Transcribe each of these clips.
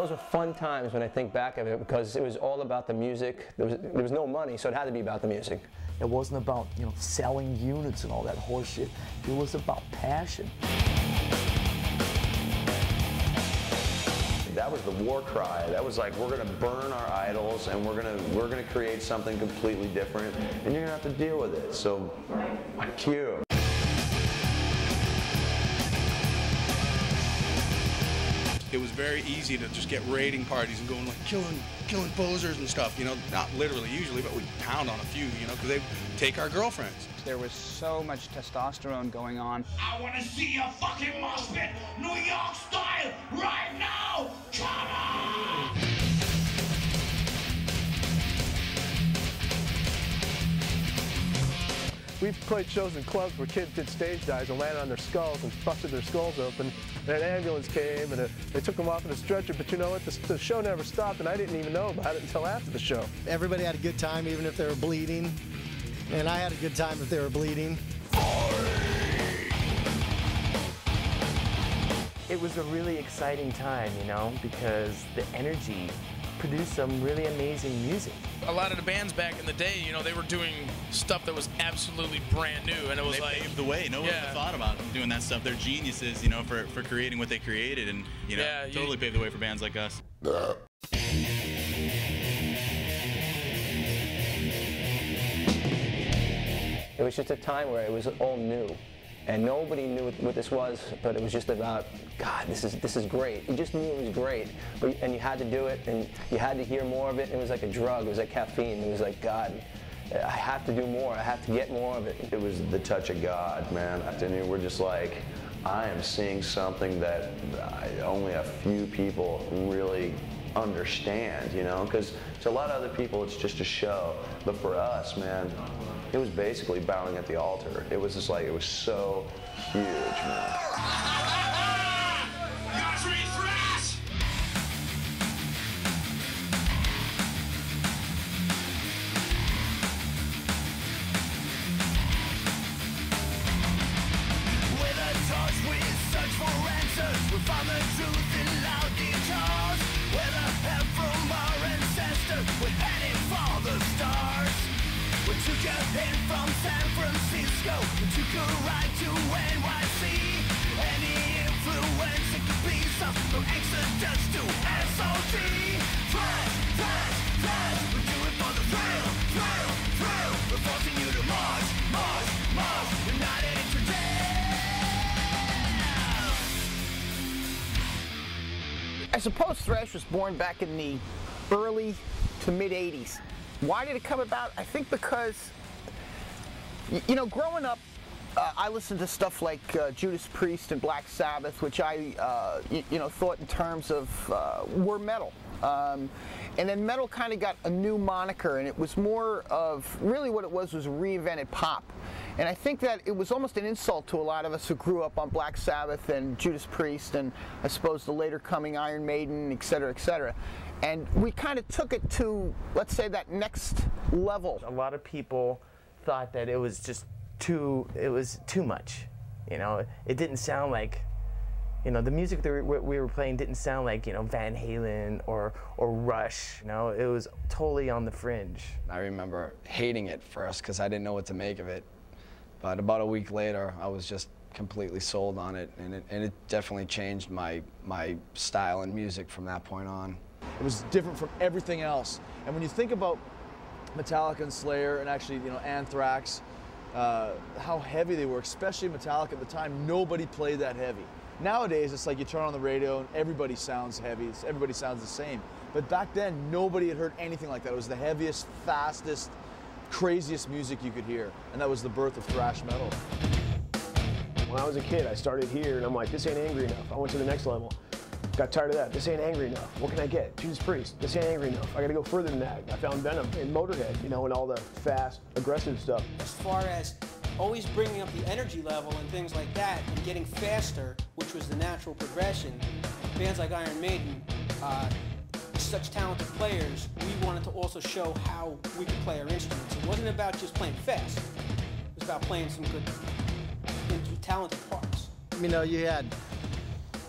Those were fun times when I think back of it, because it was all about the music. There was no money, so it had to be about the music. It wasn't about, you know, selling units and all that horse shit. It was about passion. That was the war cry. That was like, we're gonna burn our idols and we're gonna create something completely different, and you're gonna have to deal with it. So, cue. It was very easy to just get raiding parties and going like killing posers and stuff, you know, not literally usually, but we'd pound on a few, you know, because they'd take our girlfriends. There was so much testosterone going on. I want to see a fucking mosh pit, New York style, right now! Come on! We've played shows in clubs where kids did stage dives and landed on their skulls and busted their skulls open. And an ambulance came and they took them off in a stretcher, but you know what? The show never stopped, and I didn't even know about it until after the show. Everybody had a good time, even if they were bleeding. And I had a good time if they were bleeding. It was a really exciting time, you know, because the energy produced some really amazing music. A lot of the bands back in the day, you know, they were doing stuff that was absolutely brand new, and it was like, paved the way. No one ever thought about doing that stuff. They're geniuses, you know, for creating what they created, and you know, totally paved the way for bands like us. It was just a time where it was all new, and nobody knew what this was, but it was just about, God, this is great. You just knew it was great, and you had to do it, and you had to hear more of it. It was like a drug. It was like caffeine. It was like, God, I have to do more. I have to get more of it. It was the touch of God, man. And we're just like, I am seeing something that only a few people really understand, you know? Because to a lot of other people, it's just a show. But for us, man, it was basically bowing at the altar. It was just like, it was so huge, man. We found the truth in loud guitars. With a help from our ancestors, we're heading for the stars. We took a hit from San Francisco, we took a ride to NYC. Any influence it could be, some from Exodus to SOD. Thrash, thrash, thrash, we do it for the thrill, thrill, thrill. We're forcing you to march, march, march, united in today. I suppose thrash was born back in the early to mid-'80s. Why did it come about? I think because, you know, growing up, I listened to stuff like Judas Priest and Black Sabbath, which I, you know, thought in terms of were metal. And then metal kind of got a new moniker, and it was more of, really what it was reinvented pop. And I think that it was almost an insult to a lot of us who grew up on Black Sabbath and Judas Priest and I suppose the later coming Iron Maiden, et cetera, et cetera. And we kind of took it to, let's say, that next level. A lot of people thought that it was just too much. You know, it didn't sound like, you know, the music that we were playing didn't sound like, you know, Van Halen or Rush. You know, it was totally on the fringe. I remember hating it first because I didn't know what to make of it. But about a week later, I was just completely sold on it, and it definitely changed my style and music from that point on. It was different from everything else. And when you think about Metallica and Slayer, and actually, you know, Anthrax, how heavy they were, especially Metallica at the time, nobody played that heavy. Nowadays, it's like you turn on the radio and everybody sounds heavy, everybody sounds the same. But back then, nobody had heard anything like that. It was the heaviest, fastest, craziest music you could hear, and that was the birth of thrash metal. When I was a kid, I started here, and I'm like, this ain't angry enough. I went to the next level. Got tired of that. This ain't angry enough. What can I get? Judas Priest. This ain't angry enough. I gotta go further than that. I found Venom and Motorhead, you know, and all the fast, aggressive stuff. As far as always bringing up the energy level and things like that, and getting faster, which was the natural progression, bands like Iron Maiden, such talented players, we wanted to also show how we could play our instruments. It wasn't about just playing fast. It was about playing some good, talented parts. You know, you had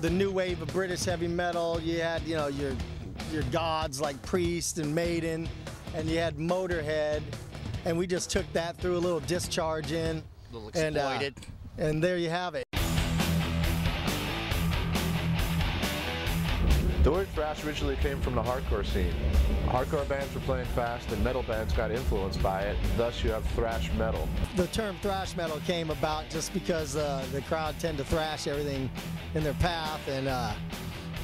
the new wave of British heavy metal. You had, you know, your gods like Priest and Maiden, and you had Motorhead, and we just took that, threw a little Discharge in, a little exploited, and there you have it. The word thrash originally came from the hardcore scene. Hardcore bands were playing fast and metal bands got influenced by it, thus you have thrash metal. The term thrash metal came about just because the crowd tend to thrash everything in their path, and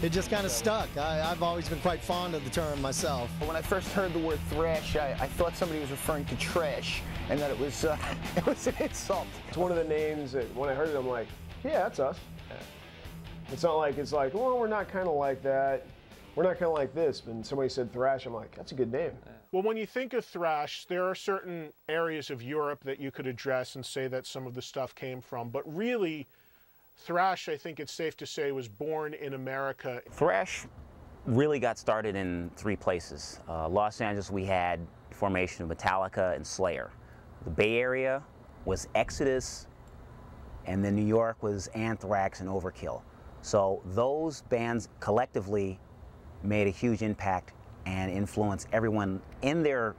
it just kind of stuck. I've always been quite fond of the term myself. When I first heard the word thrash, I thought somebody was referring to trash, and that it was an insult. It's one of the names that when I heard it, I'm like, yeah, that's us. It's not like, it's like, well, we're not kind of like that. We're not kind of like this. But somebody said thrash, I'm like, that's a good name. Well, when you think of thrash, there are certain areas of Europe that you could address and say that some of the stuff came from. But really, thrash, I think it's safe to say, was born in America. Thrash really got started in 3 places. Los Angeles, we had the formation of Metallica and Slayer. The Bay Area was Exodus, and then New York was Anthrax and Overkill. So those bands collectively made a huge impact and influenced everyone in their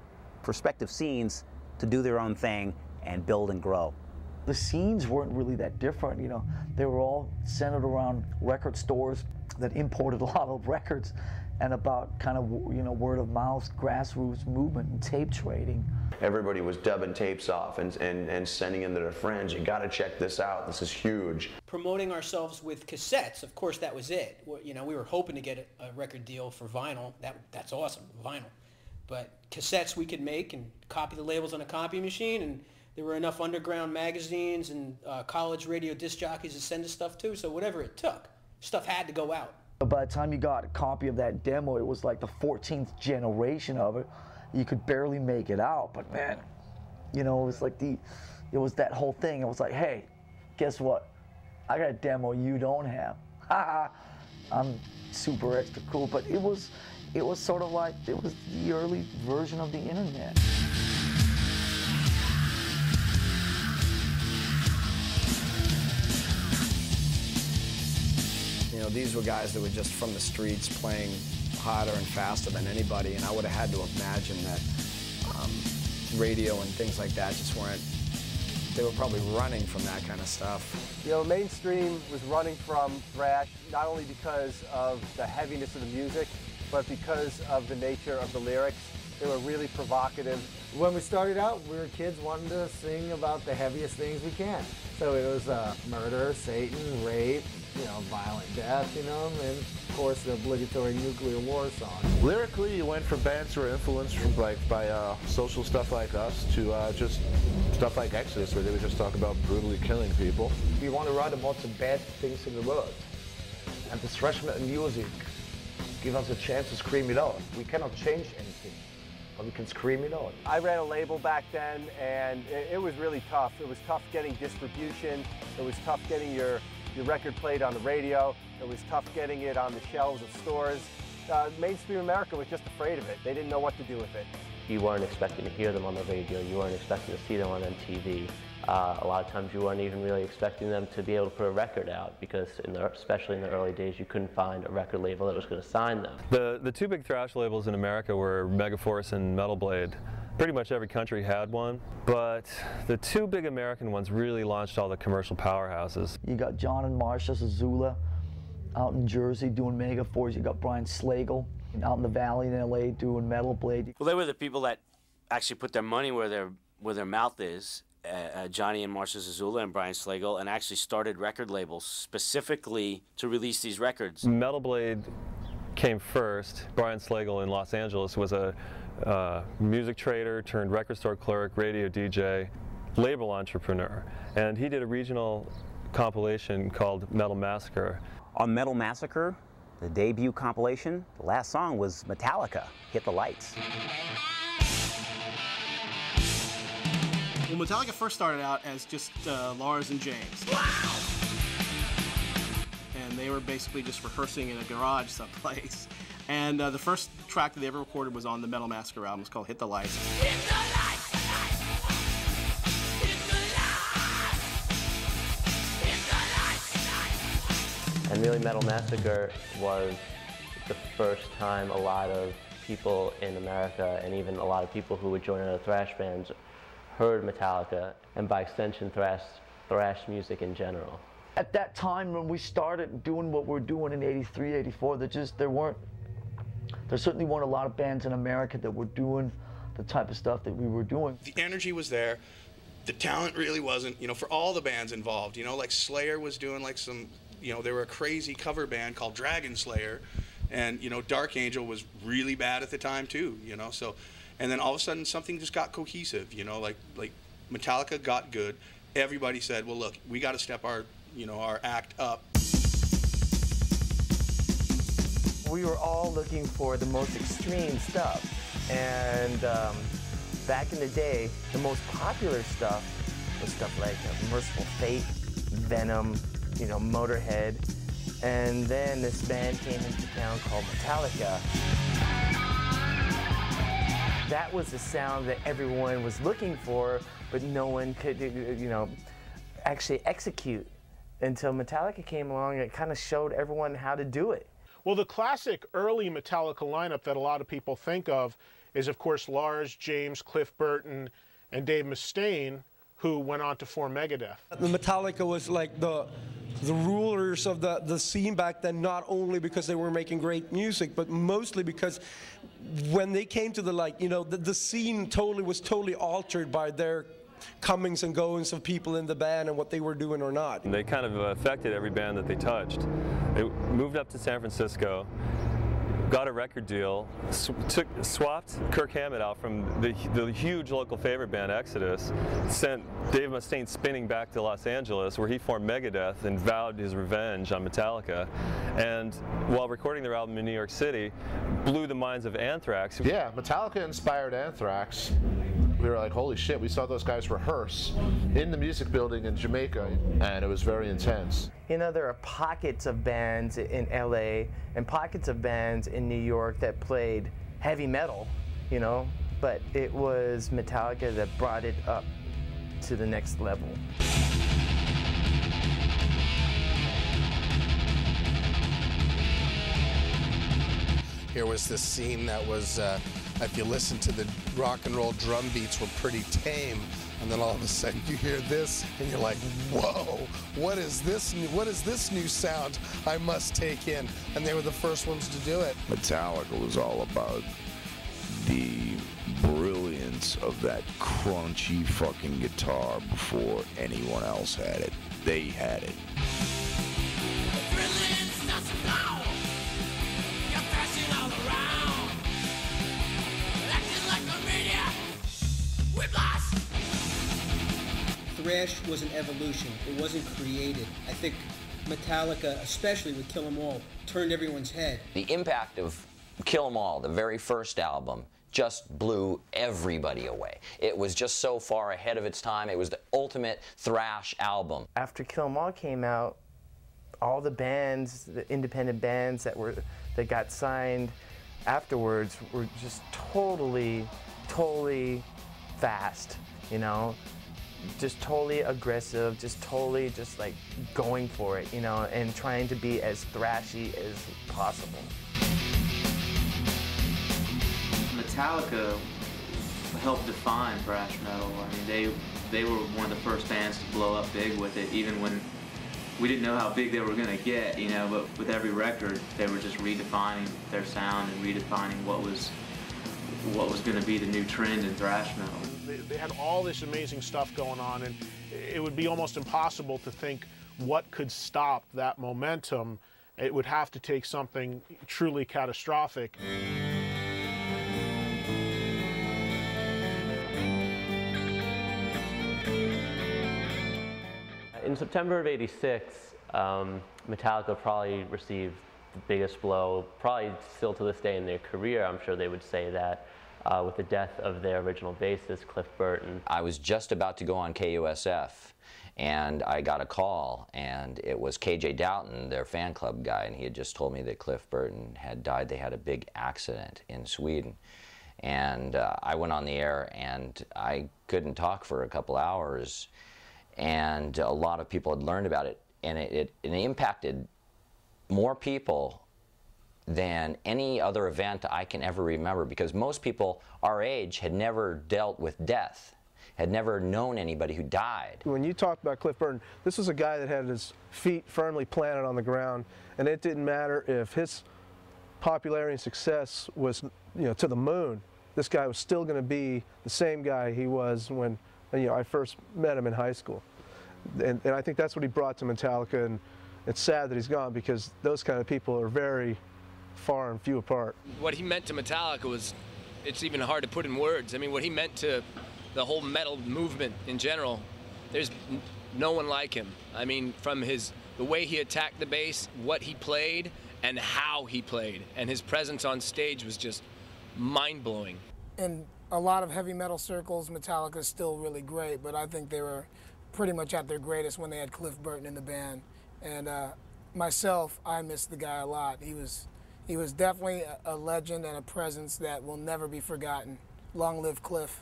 respective scenes to do their own thing and build and grow. The scenes weren't really that different, you know. They were all centered around record stores that imported a lot of records and about kind of, you know, word of mouth, grassroots movement and tape trading. Everybody was dubbing tapes off and sending them to their friends. You got to check this out. This is huge. Promoting ourselves with cassettes, of course, that was it. You know, we were hoping to get a record deal for vinyl. That's awesome, vinyl. But cassettes we could make and copy the labels on a copy machine, and there were enough underground magazines and college radio disc jockeys to send us stuff to, so whatever it took, stuff had to go out. By the time you got a copy of that demo, it was like the 14th generation of it. You could barely make it out, but man, you know, it was like it was that whole thing. It was like, hey, guess what? I got a demo you don't have. I'm super extra cool, but it was sort of like, it was the early version of the internet. You know, these were guys that were just from the streets playing harder and faster than anybody, and I would have had to imagine that radio and things like that just weren't, they were probably running from that kind of stuff. You know, mainstream was running from thrash, not only because of the heaviness of the music, but because of the nature of the lyrics. They were really provocative. When we started out, we were kids wanting to sing about the heaviest things we can. So it was murder, Satan, rape, you know, violent death, you know, and of course the obligatory nuclear war song. Lyrically, you went from bands who were influenced from by social stuff like us to just stuff like Exodus, where they would just talk about brutally killing people. We want to write about the bad things in the world, and the thrash metal music gives us a chance to scream it out. We cannot change anything, but we can scream it out. I ran a label back then, and it was really tough. It was tough getting distribution. It was tough getting your record played on the radio. It was tough getting it on the shelves of stores. Mainstream America was just afraid of it. They didn't know what to do with it. You weren't expecting to hear them on the radio. You weren't expecting to see them on MTV. A lot of times you weren't even really expecting them to be able to put a record out, because especially in the early days, you couldn't find a record label that was going to sign them. The 2 big thrash labels in America were Megaforce and Metal Blade. Pretty much every country had one, but the 2 big American ones really launched all the commercial powerhouses. You got John and Marsha Zazula out in Jersey doing Megaforce. You got Brian Slagle out in the Valley in LA doing Metal Blade. Well, they were the people that actually put their money where their mouth is. Johnny and Marsha Zazula and Brian Slagle, and actually started record labels specifically to release these records. Metal Blade came first. Brian Slagle in Los Angeles was a music trader turned record store clerk, radio DJ, label entrepreneur, and he did a regional compilation called Metal Massacre. On Metal Massacre, the debut compilation, the last song was Metallica, Hit the Lights. Well, Metallica first started out as just Lars and James. Wow! And they were basically just rehearsing in a garage someplace. And the first track that they ever recorded was on the Metal Massacre album. It's called Hit the Lights. Hit the lights! And really Metal Massacre was the first time a lot of people in America, and even a lot of people who would join other thrash bands, heard Metallica, and by extension thrash music in general. At that time when we started doing what we're doing in '83, '84, there certainly weren't a lot of bands in America that were doing the type of stuff that we were doing. The energy was there. The talent really wasn't, for all the bands involved. Like Slayer was doing like some, they were a crazy cover band called Dragon Slayer. And, Dark Angel was really bad at the time too, so, and then all of a sudden something just got cohesive, like Metallica got good. Everybody said, well, look, we got to step our act up. We were all looking for the most extreme stuff. And back in the day, the most popular stuff was stuff like Merciful Fate, Venom, Motorhead. And then this band came into town called Metallica. That was the sound that everyone was looking for, but no one could, actually execute until Metallica came along. It kind of showed everyone how to do it. Well, the classic early Metallica lineup that a lot of people think of is, of course, Lars, James, Cliff Burton, and Dave Mustaine, who went on to form Megadeth. The Metallica was like the rulers of the scene back then, not only because they were making great music, but mostly because when they came to the scene was totally altered by their comings and goings of people in the band and what they were doing or not. They kind of affected every band that they touched. They moved up to San Francisco, got a record deal, swapped Kirk Hammett out from the huge local favorite band Exodus, sent Dave Mustaine spinning back to Los Angeles where he formed Megadeth and vowed his revenge on Metallica. And while recording their album in New York City, blew the minds of Anthrax. Yeah, Metallica inspired Anthrax. We were like, holy shit, we saw those guys rehearse in the music building in Jamaica, and it was very intense. There are pockets of bands in LA and pockets of bands in New York that played heavy metal, but it was Metallica that brought it up to the next level. Here was this scene that was, if you listen to the rock and roll drum beats, were pretty tame, and then all of a sudden you hear this, and you're like, whoa, what is this new sound I must take in? And they were the first ones to do it. Metallica was all about the brilliance of that crunchy fucking guitar before anyone else had it. They had it. Thrash was an evolution. It wasn't created. I think Metallica, especially with Kill 'Em All, turned everyone's head. The impact of Kill 'Em All, the very first album, just blew everybody away. It was just so far ahead of its time. It was the ultimate thrash album. After Kill 'Em All came out, all the bands, the independent bands that got signed afterwards were just totally fast, just totally aggressive, just totally like going for it, and trying to be as thrashy as possible. Metallica helped define thrash metal. I mean, they were one of the first bands to blow up big with it, even when we didn't know how big they were going to get, but with every record, they were just redefining their sound and redefining what was going to be the new trend in thrash metal. They had all this amazing stuff going on, and it would be almost impossible to think what could stop that momentum. It would have to take something truly catastrophic. In September of '86, Metallica probably received the biggest blow, probably still to this day in their career. I'm sure they would say that, with the death of their original bassist, Cliff Burton. I was just about to go on KUSF, and I got a call, and it was KJ Doughton, their fan club guy, and he had just told me that Cliff Burton had died. They had a big accident in Sweden. And I went on the air, and I couldn't talk for a couple hours, and a lot of people had learned about it, and it impacted more people than any other event I can ever remember, because most people our age had never dealt with death, had never known anybody who died. When you talked about Cliff Burton, this was a guy that had his feet firmly planted on the ground, and it didn't matter if his popularity and success was, to the moon. This guy was still going to be the same guy he was when, I first met him in high school. And I think that's what he brought to Metallica, and it's sad that he's gone, because those kind of people are very far and few apart. What he meant to Metallica was, it's even hard to put in words. I mean, what he meant to the whole metal movement in general, there's no one like him. I mean, from the way he attacked the bass, what he played, and how he played, and his presence on stage was just mind-blowing. In a lot of heavy metal circles, Metallica's still really great, but I think they were pretty much at their greatest when they had Cliff Burton in the band. And myself, I miss the guy a lot. He was definitely a legend and a presence that will never be forgotten. Long live Cliff.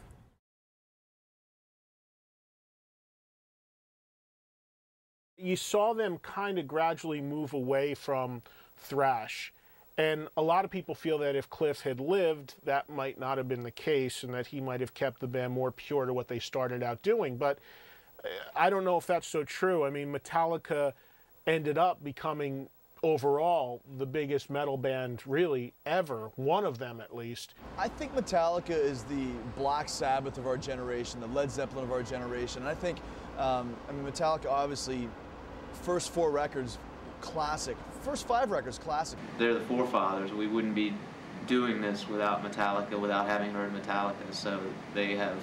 You saw them kind of gradually move away from thrash. And a lot of people feel that if Cliff had lived, that might not have been the case, and that he might have kept the band more pure to what they started out doing. But I don't know if that's so true. I mean, Metallica ended up becoming, overall, the biggest metal band really ever, one of them at least. I think Metallica is the Black Sabbath of our generation, the Led Zeppelin of our generation. And I think, Metallica, obviously, first 4 records, classic. First 5 records, classic. They're the forefathers. We wouldn't be doing this without Metallica, without having heard Metallica. So they have,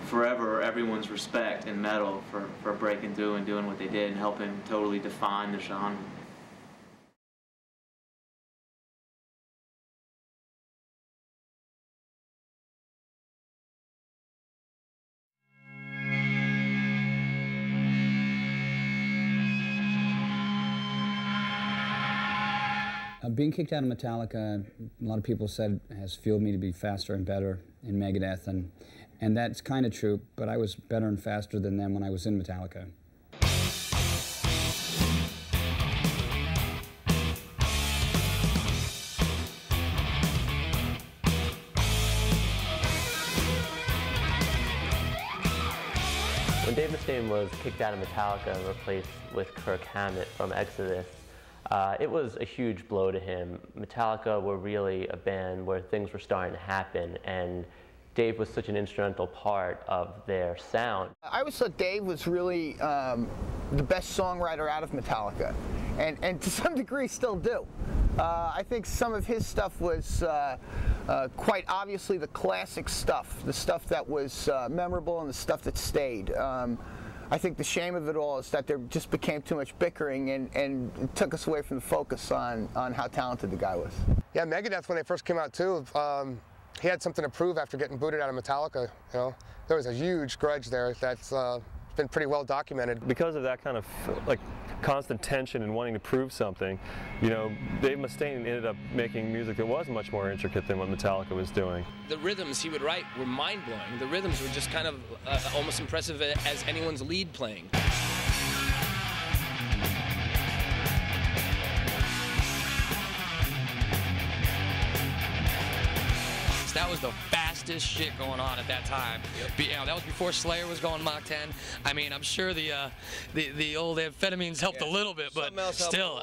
forever everyone's respect in metal for breaking through and doing what they did and helping totally define the genre. Being kicked out of Metallica, a lot of people said, has fueled me to be faster and better in Megadeth, and that's kind of true, but I was better and faster than them when I was in Metallica. When Dave Mustaine was kicked out of Metallica and replaced with Kirk Hammett from Exodus, it was a huge blow to him. Metallica were really a band where things were starting to happen, and Dave was such an instrumental part of their sound. I always thought Dave was really the best songwriter out of Metallica, and to some degree still do. I think some of his stuff was quite obviously the classic stuff, the stuff that was memorable and the stuff that stayed. I think the shame of it all is that there just became too much bickering, and it took us away from the focus on how talented the guy was. Yeah, Megadeth, when they first came out too, he had something to prove after getting booted out of Metallica. There was a huge grudge there that's been pretty well documented. Because of that kind of constant tension and wanting to prove something, Dave Mustaine ended up making music that was much more intricate than what Metallica was doing. The rhythms he would write were mind-blowing. The rhythms were just kind of almost impressive as anyone's lead playing. That was the fastest shit going on at that time. Yep. That was before Slayer was going Mach 10. I mean, I'm sure the old amphetamines helped a little bit, but still,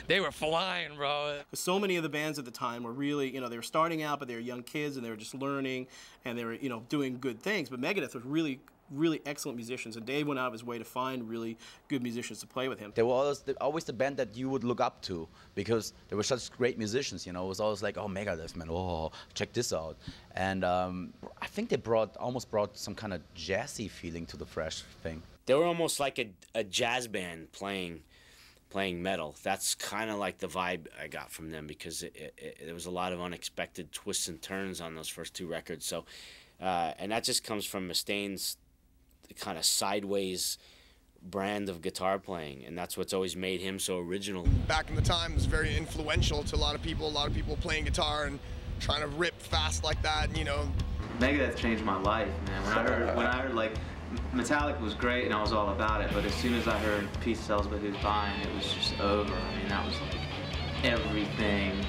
they were flying, bro. So many of the bands at the time were really, they were starting out, but they were young kids and they were just learning and they were, doing good things. But Megadeth was really excellent musicians, and Dave went out of his way to find really good musicians to play with him. They were always the band that you would look up to because they were such great musicians. It was always like, oh, Megadeth, man, oh, check this out. And I think they almost brought some kind of jazzy feeling to the Thrash thing. They were almost like a jazz band playing metal. That's kind of like the vibe I got from them, because there was a lot of unexpected twists and turns on those first 2 records. So, and that just comes from Mustaine's kind of sideways brand of guitar playing, and that's what's always made him so original. Back in the time, it was very influential to a lot of people playing guitar and trying to rip fast like that, Megadeth changed my life, man. When I heard like Metallica was great and I was all about it, but as soon as I heard Peace Sells But Who's Buying, it was just over. I mean, that was like everything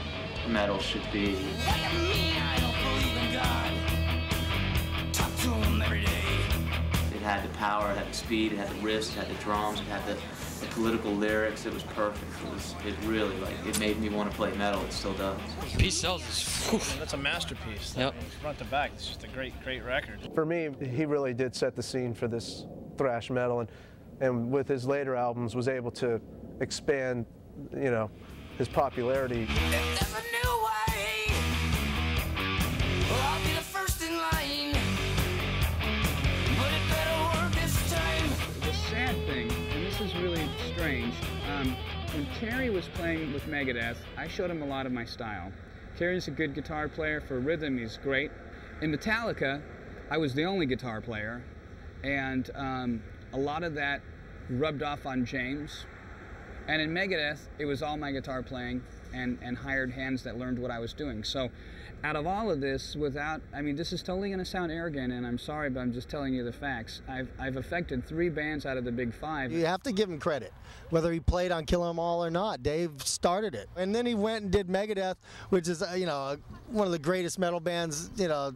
metal should be. It had the power, it had the speed, it had the riffs, it had the drums, it had the political lyrics. It was perfect. It really, like, it made me want to play metal. It still does. Peace Sells is, that's a masterpiece. Yep. Front to back, it's just a great record. For me, he really did set the scene for this thrash metal, and with his later albums was able to expand, you know, his popularity. The sad thing, and this is really strange, when Kerry was playing with Megadeth, I showed him a lot of my style. Kerry's a good guitar player. For rhythm, he's great. In Metallica, I was the only guitar player, and a lot of that rubbed off on James. And in Megadeth, it was all my guitar playing and hired hands that learned what I was doing. So out of all of this, I mean, this is totally going to sound arrogant, and I'm sorry, but I'm just telling you the facts. I've affected 3 bands out of the big 5. You have to give him credit, whether he played on Kill 'Em All or not. Dave started it. And then he went and did Megadeth, which is, you know, one of the greatest metal bands, you know,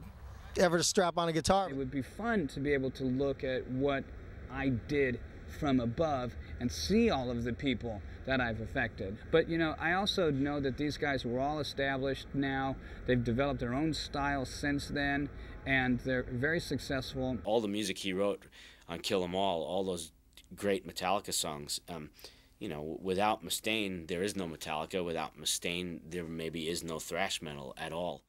ever to strap on a guitar. It would be fun to be able to look at what I did from above and see all of the people that I've affected. But, you know, I also know that these guys were all established now. They've developed their own style since then, and they're very successful. All the music he wrote on Kill 'Em all those great Metallica songs, you know, without Mustaine, there is no Metallica. Without Mustaine, there maybe is no thrash metal at all.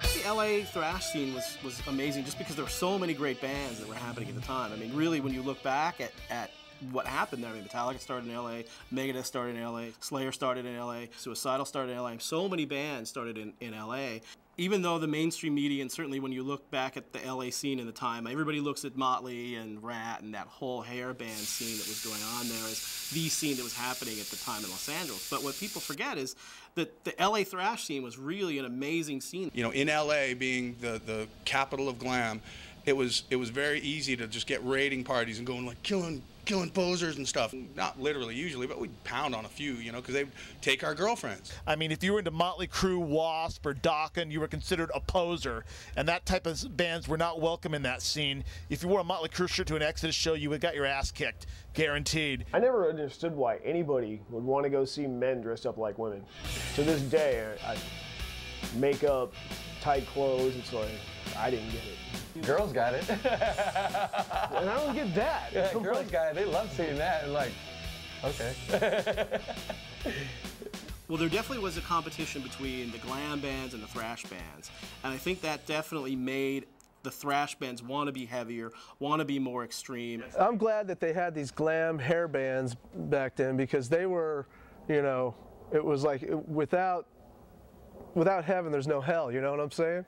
The LA thrash scene was amazing just because there were so many great bands that were happening at the time. I mean, really, when you look back at what happened there, I mean, Metallica started in LA, Megadeth started in LA, Slayer started in LA, Suicidal started in LA, so many bands started in LA. Even though the mainstream media, and certainly when you look back at the LA scene in the time, everybody looks at Motley and Rat and that whole hair band scene that was going on there as the scene that was happening at the time in Los Angeles. But what people forget is that the LA thrash scene was really an amazing scene. You know, in LA being the capital of glam, it was very easy to just get raiding parties and going like killing posers and stuff. Not literally usually, but we'd pound on a few, you know, because they'd take our girlfriends. I mean, if you were into Motley Crue, Wasp, or Dokken, you were considered a poser, and that type of bands were not welcome in that scene. If you wore a Motley Crue shirt to an Exodus show, you would got your ass kicked, guaranteed. I never understood why anybody would want to go see men dressed up like women. To this day, makeup, tight clothes, it's like, I didn't get it. Girls got it. And I don't get that. Yeah, girls got it. They love seeing that. And like, okay. Well, there definitely was a competition between the glam bands and the thrash bands. And I think that definitely made the thrash bands want to be heavier, want to be more extreme. I'm glad that they had these glam hair bands back then, because they were, you know, it was like without heaven, there's no hell, you know what I'm saying?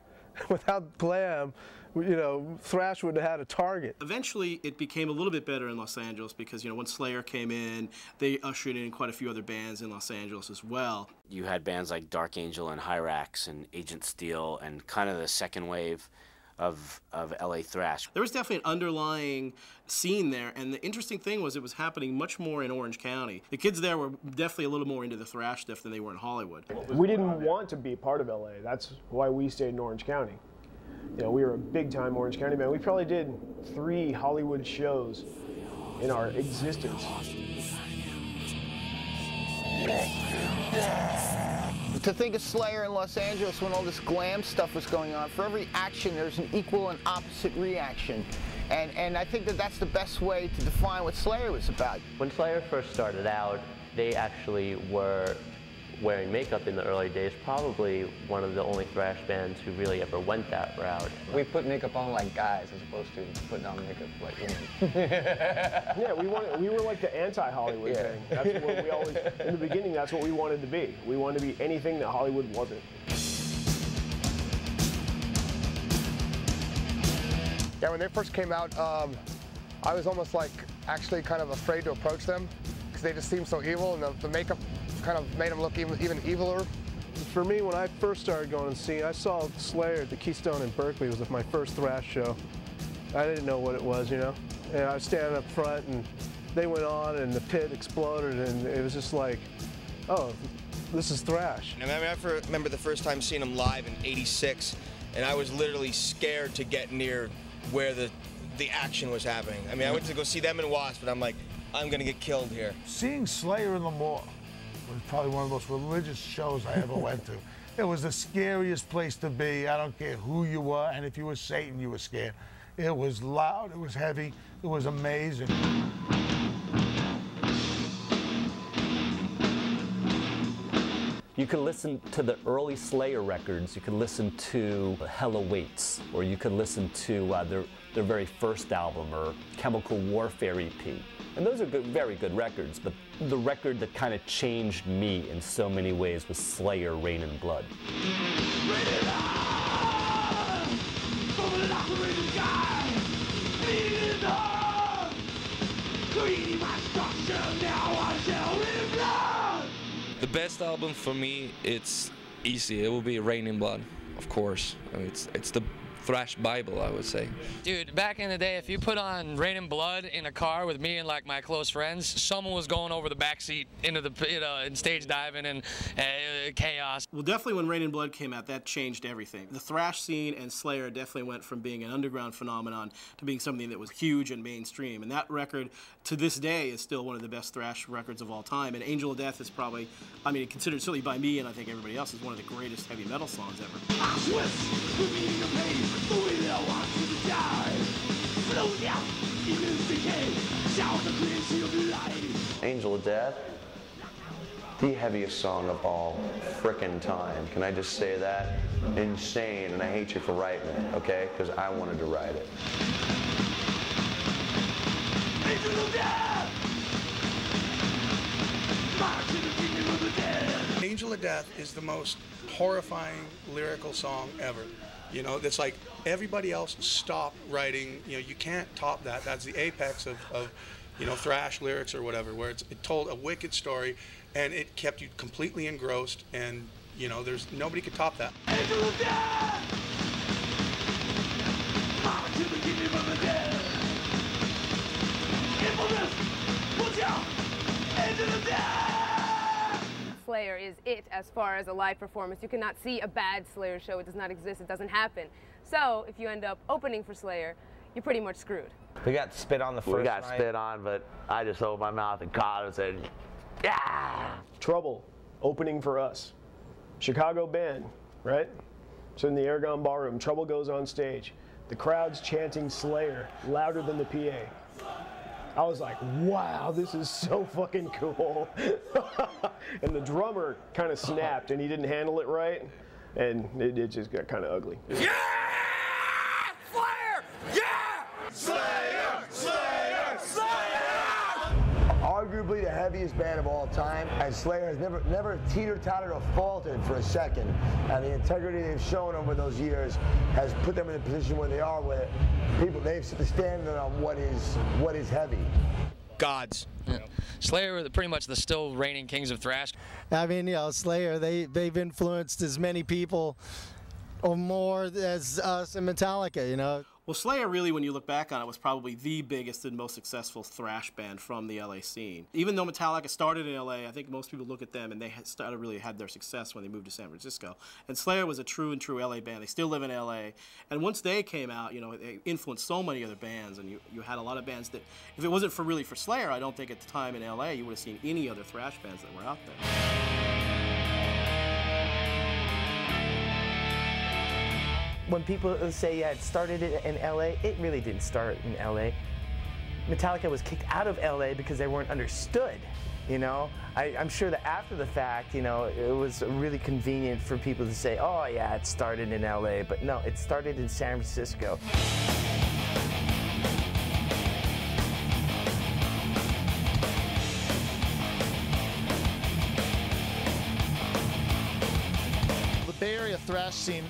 Without glam, you know, thrash would have had a target. Eventually, it became a little bit better in Los Angeles because, you know, when Slayer came in, they ushered in quite a few other bands in Los Angeles as well. You had bands like Dark Angel and Hyrax and Agent Steel and kind of the second wave of LA thrash. There was definitely an underlying scene there, and the interesting thing was it was happening much more in Orange County. The kids there were definitely a little more into the thrash stuff than they were in Hollywood. We didn't want to be part of LA. That's why we stayed in Orange County. You know, we were a big-time Orange County band. We probably did 3 Hollywood shows in our existence. To think of Slayer in Los Angeles when all this glam stuff was going on, for every action there's an equal and opposite reaction. And I think that that's the best way to define what Slayer was about. When Slayer first started out, they actually were wearing makeup in the early days, probably one of the only thrash bands who really ever went that route. We put makeup on like guys as opposed to putting on makeup like women. Yeah, we were like the anti-Hollywood thing. That's what we always, in the beginning, that's what we wanted to be. We wanted to be anything that Hollywood wasn't. Yeah, when they first came out, I was almost like actually kind of afraid to approach them because they just seemed so evil, and the makeup kind of made them look even eviler. For me, when I first started going and seeing, I saw Slayer at the Keystone in Berkeley. It was my first thrash show. I didn't know what it was, you know? And I was standing up front, and they went on, and the pit exploded, and it was just like, oh, this is thrash. I remember the first time seeing them live in '86, and I was literally scared to get near where the action was happening. I mean, I went to go see them in Wasp, but I'm like, I'm gonna get killed here. Seeing Slayer in the mall was probably one of the most religious shows I ever went to. It was the scariest place to be. I don't care who you were, and if you were Satan, you were scared. It was loud, it was heavy, it was amazing. You can listen to the early Slayer records, you can listen to Hell Awaits, or you can listen to their very first album, or Chemical Warfare EP. And those are good, very good records, but the record that kind of changed me in so many ways was Slayer, Rain and Blood. The best album for me, it's easy. It will be Rain and Blood, of course. I mean, it's the thrash Bible, I would say. Dude, back in the day, if you put on Rain and Blood in a car with me and like my close friends, someone was going over the back seat into the and stage diving and chaos. Well, definitely when Rain and Blood came out, that changed everything. The thrash scene and Slayer definitely went from being an underground phenomenon to being something that was huge and mainstream. And that record, to this day, is still one of the best thrash records of all time. And Angel of Death is probably, I mean, considered certainly by me and I think everybody else, is one of the greatest heavy metal songs ever. Angel of Death, the heaviest song of all frickin' time. Can I just say that? Insane, and I hate you for writing it, okay? Because I wanted to write it. Angel of Death! Angel of Death is the most horrifying lyrical song ever. You know, it's like everybody else stopped writing. You know, you can't top that. That's the apex of you know, thrash lyrics or whatever, where it told a wicked story and it kept you completely engrossed, and, you know, there's nobody could top that. Angel of Death! Mama to the kingdom of the dead! Infamous! Watch out! Angel of Death! Slayer is it as far as a live performance. You cannot see a bad Slayer show. It does not exist. It doesn't happen. So if you end up opening for Slayer, you're pretty much screwed. We got spit on the first We got night. spit on, but I just opened my mouth and caught it and said, yeah! Trouble, opening for us. Chicago band, right? So in the Aragon Ballroom, Trouble goes on stage. The crowd's chanting Slayer louder than the PA. I was like, wow, this is so fucking cool. And the drummer kind of snapped and he didn't handle it right. And it just got kind of ugly. Yeah! Slayer! Yeah! Slayer! Slayer! Slayer! Arguably the heaviest band of all time, and Slayer has never teeter-tottered or faltered for a second. And the integrity they've shown over those years has put them in the position where they are, where people, they've set the standard on what is heavy. Gods. Yeah. Slayer were pretty much the still reigning kings of thrash. I mean, you know, Slayer, they've influenced as many people or more as us and Metallica, you know. Well, Slayer really, when you look back on it, was probably the biggest and most successful thrash band from the LA scene. Even though Metallica started in LA, I think most people look at them and they really had their success when they moved to San Francisco. And Slayer was a true and true LA band. They still live in LA. And once they came out, you know, they influenced so many other bands, and you had a lot of bands that, if it wasn't for Slayer, I don't think at the time in LA you would have seen any other thrash bands that were out there. When people say, yeah, it started in LA, it really didn't start in LA. Metallica was kicked out of LA because they weren't understood, you know? I'm sure that after the fact, you know, it was really convenient for people to say, oh yeah, it started in LA, but no, it started in San Francisco. Bay Area thrash scene,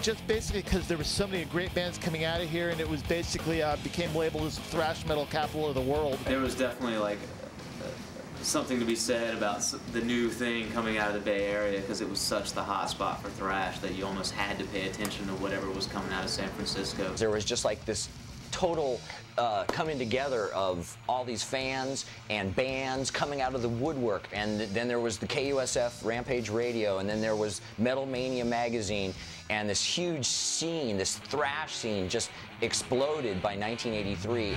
just basically because there were so many great bands coming out of here, and it was basically became labeled as the thrash metal capital of the world. There was definitely like something to be said about the new thing coming out of the Bay Area, because it was such the hot spot for thrash that you almost had to pay attention to whatever was coming out of San Francisco. There was just like this total coming together of all these fans and bands coming out of the woodwork, and then there was the KUSF Rampage Radio, and then there was Metal Mania magazine, and this huge scene, this thrash scene, just exploded by 1983.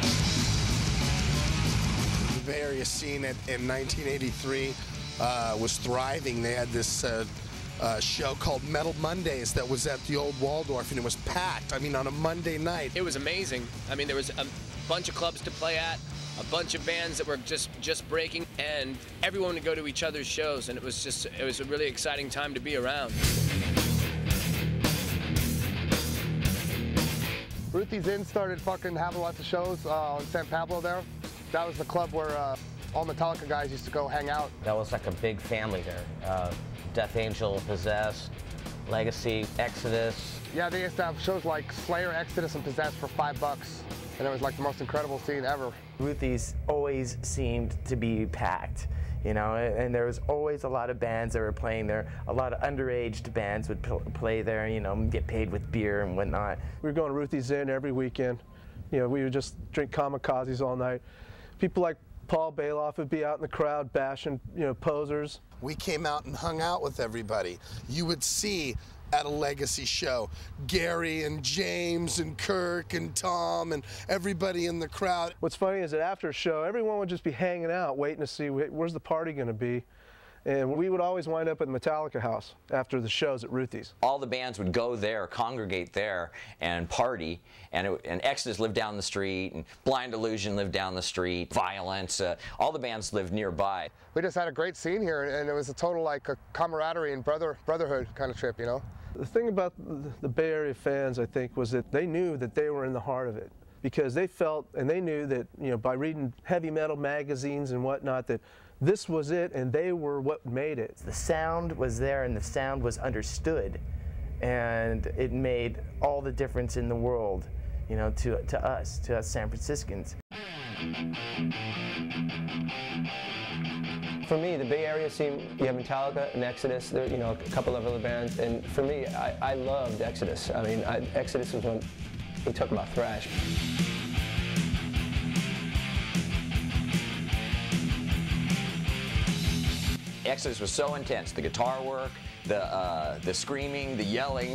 The Bay Area scene in 1983 was thriving. They had this show called Metal Mondays that was at the old Waldorf, and it was packed. I mean, on a Monday night. It was amazing. I mean, there was a bunch of clubs to play at, a bunch of bands that were just breaking, and everyone would go to each other's shows, and it was a really exciting time to be around. Ruthie's Inn started fucking having lots of shows on San Pablo there. That was the club where all Metallica guys used to go hang out. That was like a big family there. Death Angel, Possessed, Legacy, Exodus. Yeah, they used to have shows like Slayer, Exodus, and Possessed for $5, and it was like the most incredible scene ever. Ruthie's always seemed to be packed, you know, and there was always a lot of bands that were playing there. A lot of underage bands would play there, you know, get paid with beer and whatnot. We were going to Ruthie's Inn every weekend. You know, we would just drink kamikazes all night. People like Paul Bailoff would be out in the crowd bashing, you know, posers. We came out and hung out with everybody. You would see at a Legacy show Gary and James and Kirk and Tom and everybody in the crowd. What's funny is that after a show, everyone would just be hanging out, waiting to see where's the party going to be. And we would always wind up at the Metallica house after the shows at Ruthie's. All the bands would go there, congregate there, and party. And Exodus lived down the street, and Blind Illusion lived down the street, Violence, all the bands lived nearby. We just had a great scene here, and it was a total like a camaraderie and brotherhood kind of trip, you know? The thing about the Bay Area fans, I think, was that they knew that they were in the heart of it, because they felt and they knew that, you know, by reading heavy metal magazines and whatnot, that this was it, and they were what made it. The sound was there, and the sound was understood, and it made all the difference in the world, you know, to us San Franciscans. For me, the Bay Area scene, you have Metallica and Exodus, there, you know, a couple of other bands, and for me, I loved Exodus. I mean, Exodus was when we talk about thrash. Exodus was so intense. The guitar work, the screaming, the yelling.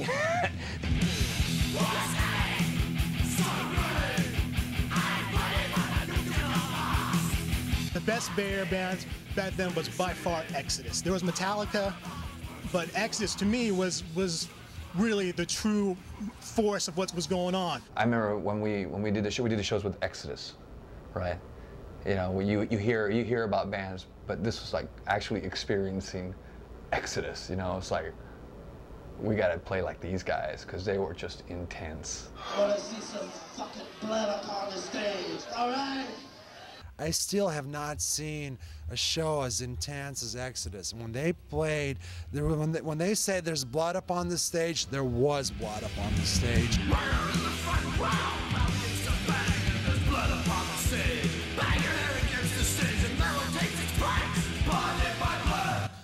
The best Bay Area bands back then was by far Exodus. There was Metallica, but Exodus to me was really the true force of what was going on. I remember when we did the show, we did the shows with Exodus, right? You know, you hear about bands, but this was like actually experiencing Exodus. You know, it's like we got to play like these guys because they were just intense. I want to see some fucking blood up on the stage, all right? I still have not seen a show as intense as Exodus. When they played, when they say there's blood up on the stage, there was blood up on the stage.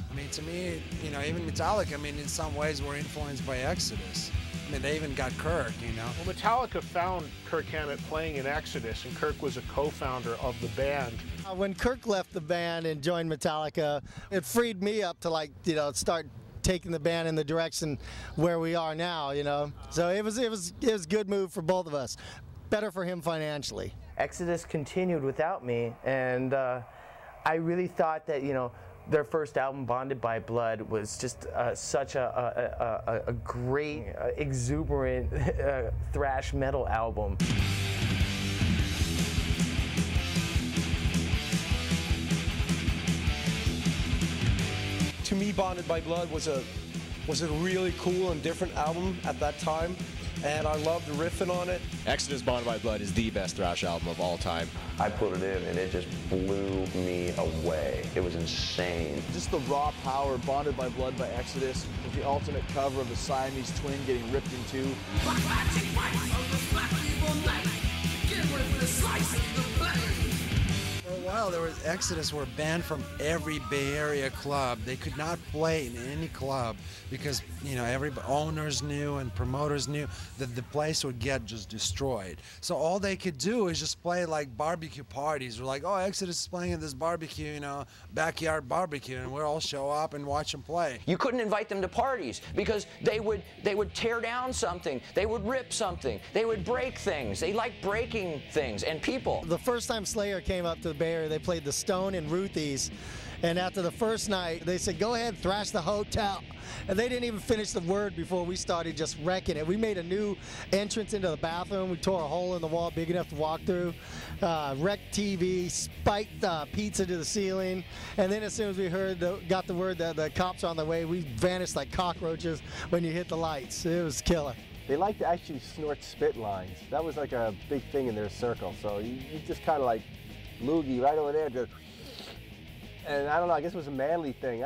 I mean, to me, you know, even Metallica, I mean, in some ways were influenced by Exodus. I mean, they even got Kirk, you know. Well, Metallica found Kirk Hammett playing in Exodus, and Kirk was a co-founder of the band. When Kirk left the band and joined Metallica, it freed me up to, like, you know, start taking the band in the direction where we are now, you know. So it was a good move for both of us. Better for him financially. Exodus continued without me, and I really thought that, you know, their first album, Bonded by Blood, was just such a great, exuberant thrash metal album. To me, Bonded by Blood was a really cool and different album at that time, and I loved riffing on it. Exodus Bonded by Blood is the best thrash album of all time. I put it in and it just blew me away. It was insane. Just the raw power, Bonded by Blood by Exodus, with the alternate cover of the Siamese twin getting ripped in two. For a while, while, Exodus were banned from every Bay Area club. They could not play in any club because, you know, every owners knew and promoters knew that the place would get just destroyed. So all they could do is just play like barbecue parties. We're like, oh, Exodus is playing at this barbecue, you know, backyard barbecue, and we'll all show up and watch them play. You couldn't invite them to parties because they would tear down something, they would rip something, they would break things. They like breaking things and people. The first time Slayer came up to the Bay Area, they played the Stone and Ruthie's, and after the first night, they said, go ahead, thrash the hotel. And they didn't even finish the word before we started just wrecking it. We made a new entrance into the bathroom. We tore a hole in the wall big enough to walk through, wrecked TV, spiked pizza to the ceiling, and then as soon as we got the word that the cops are on the way, we vanished like cockroaches when you hit the lights. It was killer. They like to actually snort spit lines. That was like a big thing in their circle. So you just kind of like loogie right over there. Just, and I don't know, I guess it was a manly thing.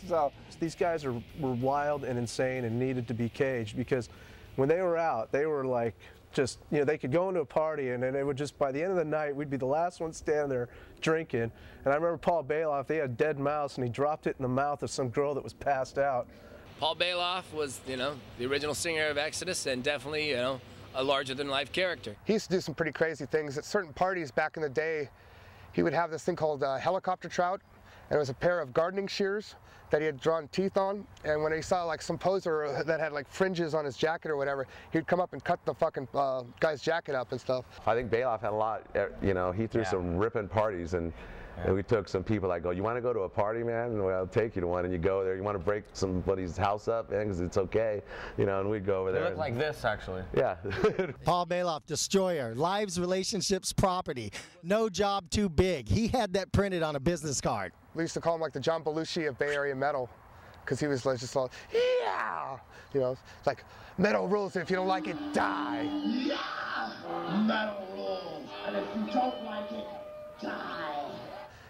So these guys were wild and insane and needed to be caged because when they were out, they were like just, you know, they could go into a party and then it would just, by the end of the night, we'd be the last one standing there drinking. And I remember Paul Bailoff, they had a dead mouse and he dropped it in the mouth of some girl that was passed out. Paul Bailoff was, you know, the original singer of Exodus and definitely, you know, a larger-than-life character. He used to do some pretty crazy things. At certain parties back in the day, he would have this thing called helicopter trout, and it was a pair of gardening shears that he had drawn teeth on, and when he saw like some poser that had like fringes on his jacket or whatever, he'd come up and cut the fucking guy's jacket up and stuff. I think Bailoff had a lot, you know, he threw some ripping parties, and we took some people like, you want to go to a party, man? And I'll take you to one, and you go there. You want to break somebody's house up, man, because it's okay, you know, and we'd go over there. They look like this, actually. Yeah. Paul Bailoff, destroyer, lives, relationships, property, no job too big. He had that printed on a business card. We used to call him like the John Belushi of Bay Area metal, because he was like, just like, yeah, you know, it's like metal rules, and if you don't like it, die. Yeah, metal rules, and if you don't like it, die.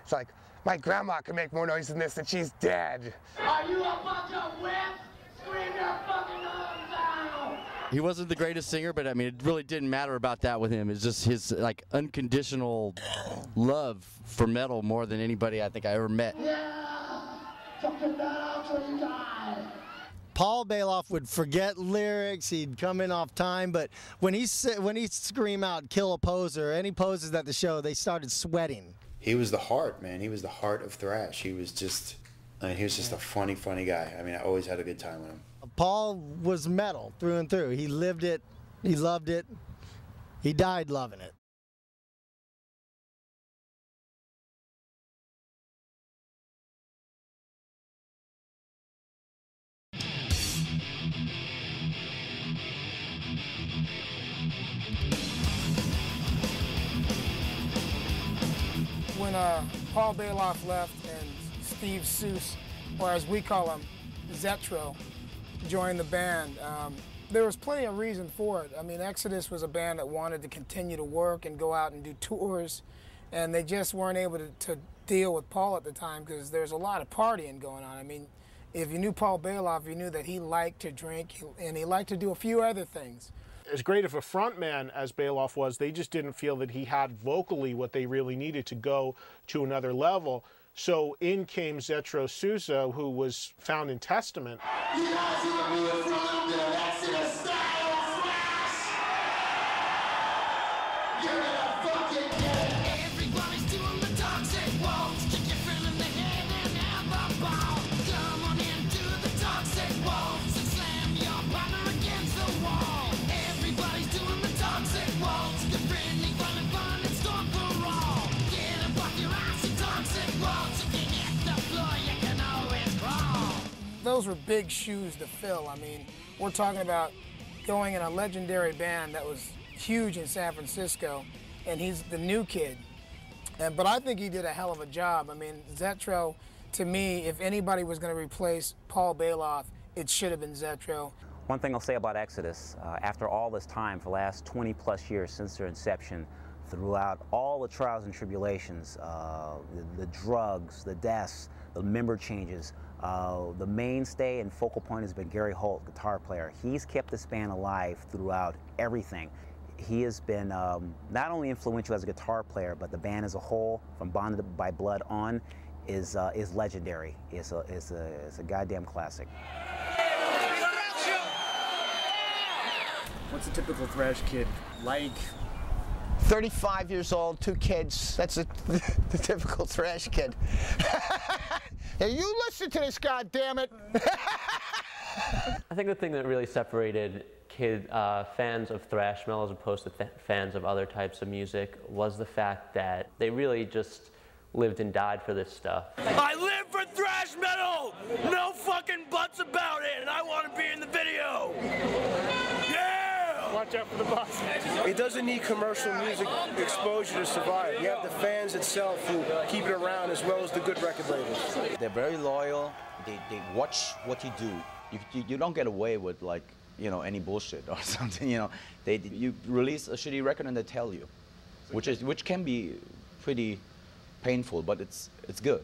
It's like, my grandma can make more noise than this and she's dead. Are you a bunch of whips? Scream your fucking arms out! He wasn't the greatest singer, but I mean, it really didn't matter about that with him. It's just his like unconditional love for metal more than anybody I think I ever met. Yeah! Fucking metal till you die! Paul Bailoff would forget lyrics, he'd come in off time, but when he scream out, kill a poser, any posers at the show, they started sweating. He was the heart, man. He was the heart of thrash. He was just, I mean, he was just a funny guy. I mean, I always had a good time with him. Paul was metal through and through. He lived it, he loved it, he died loving it. When Paul Bailoff left and Steve Seuss, or as we call him, Zetro, joined the band, there was plenty of reason for it. I mean, Exodus was a band that wanted to continue to work and go out and do tours, and they just weren't able to deal with Paul at the time because there's a lot of partying going on. I mean, if you knew Paul Bailoff, you knew that he liked to drink and he liked to do a few other things. As great of a frontman as Bailoff was, they just didn't feel that he had vocally what they really needed to go to another level. So in came Zetro Sousa, who was found in Testament. You guys are the new front of Exodus style thrash! You're gonna fucking get it! Everybody's doing the toxic waltz. Kick your friend in the head and have a ball. Come on into the toxic waltz and slam your partner against the wall. Everybody's doing the toxic waltz. Get friendly, fun, and storm the raw. Get up off your ass and toxic waltz. If you hit the floor, you can always crawl. Those were big shoes to fill. I mean, we're talking about going in a legendary band that was huge in San Francisco, and he's the new kid. But I think he did a hell of a job. I mean, Zetro, to me, if anybody was going to replace Paul Bailoff, it should have been Zetro. One thing I'll say about Exodus, after all this time, for the last 20+ years since their inception, throughout all the trials and tribulations, the drugs, the deaths, the member changes, the mainstay and focal point has been Gary Holt, guitar player. He's kept this band alive throughout everything. he has been not only influential as a guitar player, but the band as a whole, from Bonded by Blood on, is legendary. It's a goddamn classic. What's a typical thrash kid like? 35 years old, 2 kids. That's the typical thrash kid. Now you listen to this, goddammit! I think the thing that really separated fans of thrash metal as opposed to fans of other types of music was the fact that they really just lived and died for this stuff. I live for thrash metal! No fucking buts about it, and I want to be in the video! Yeah! Watch out for the boss. It doesn't need commercial music exposure to survive. You have the fans itself who keep it around, as well as the good record labels. They're very loyal. They watch what you do. You don't get away with, like, you know, any bullshit or something. You know, you release a shitty record and they tell you, which can be pretty painful, but it's good.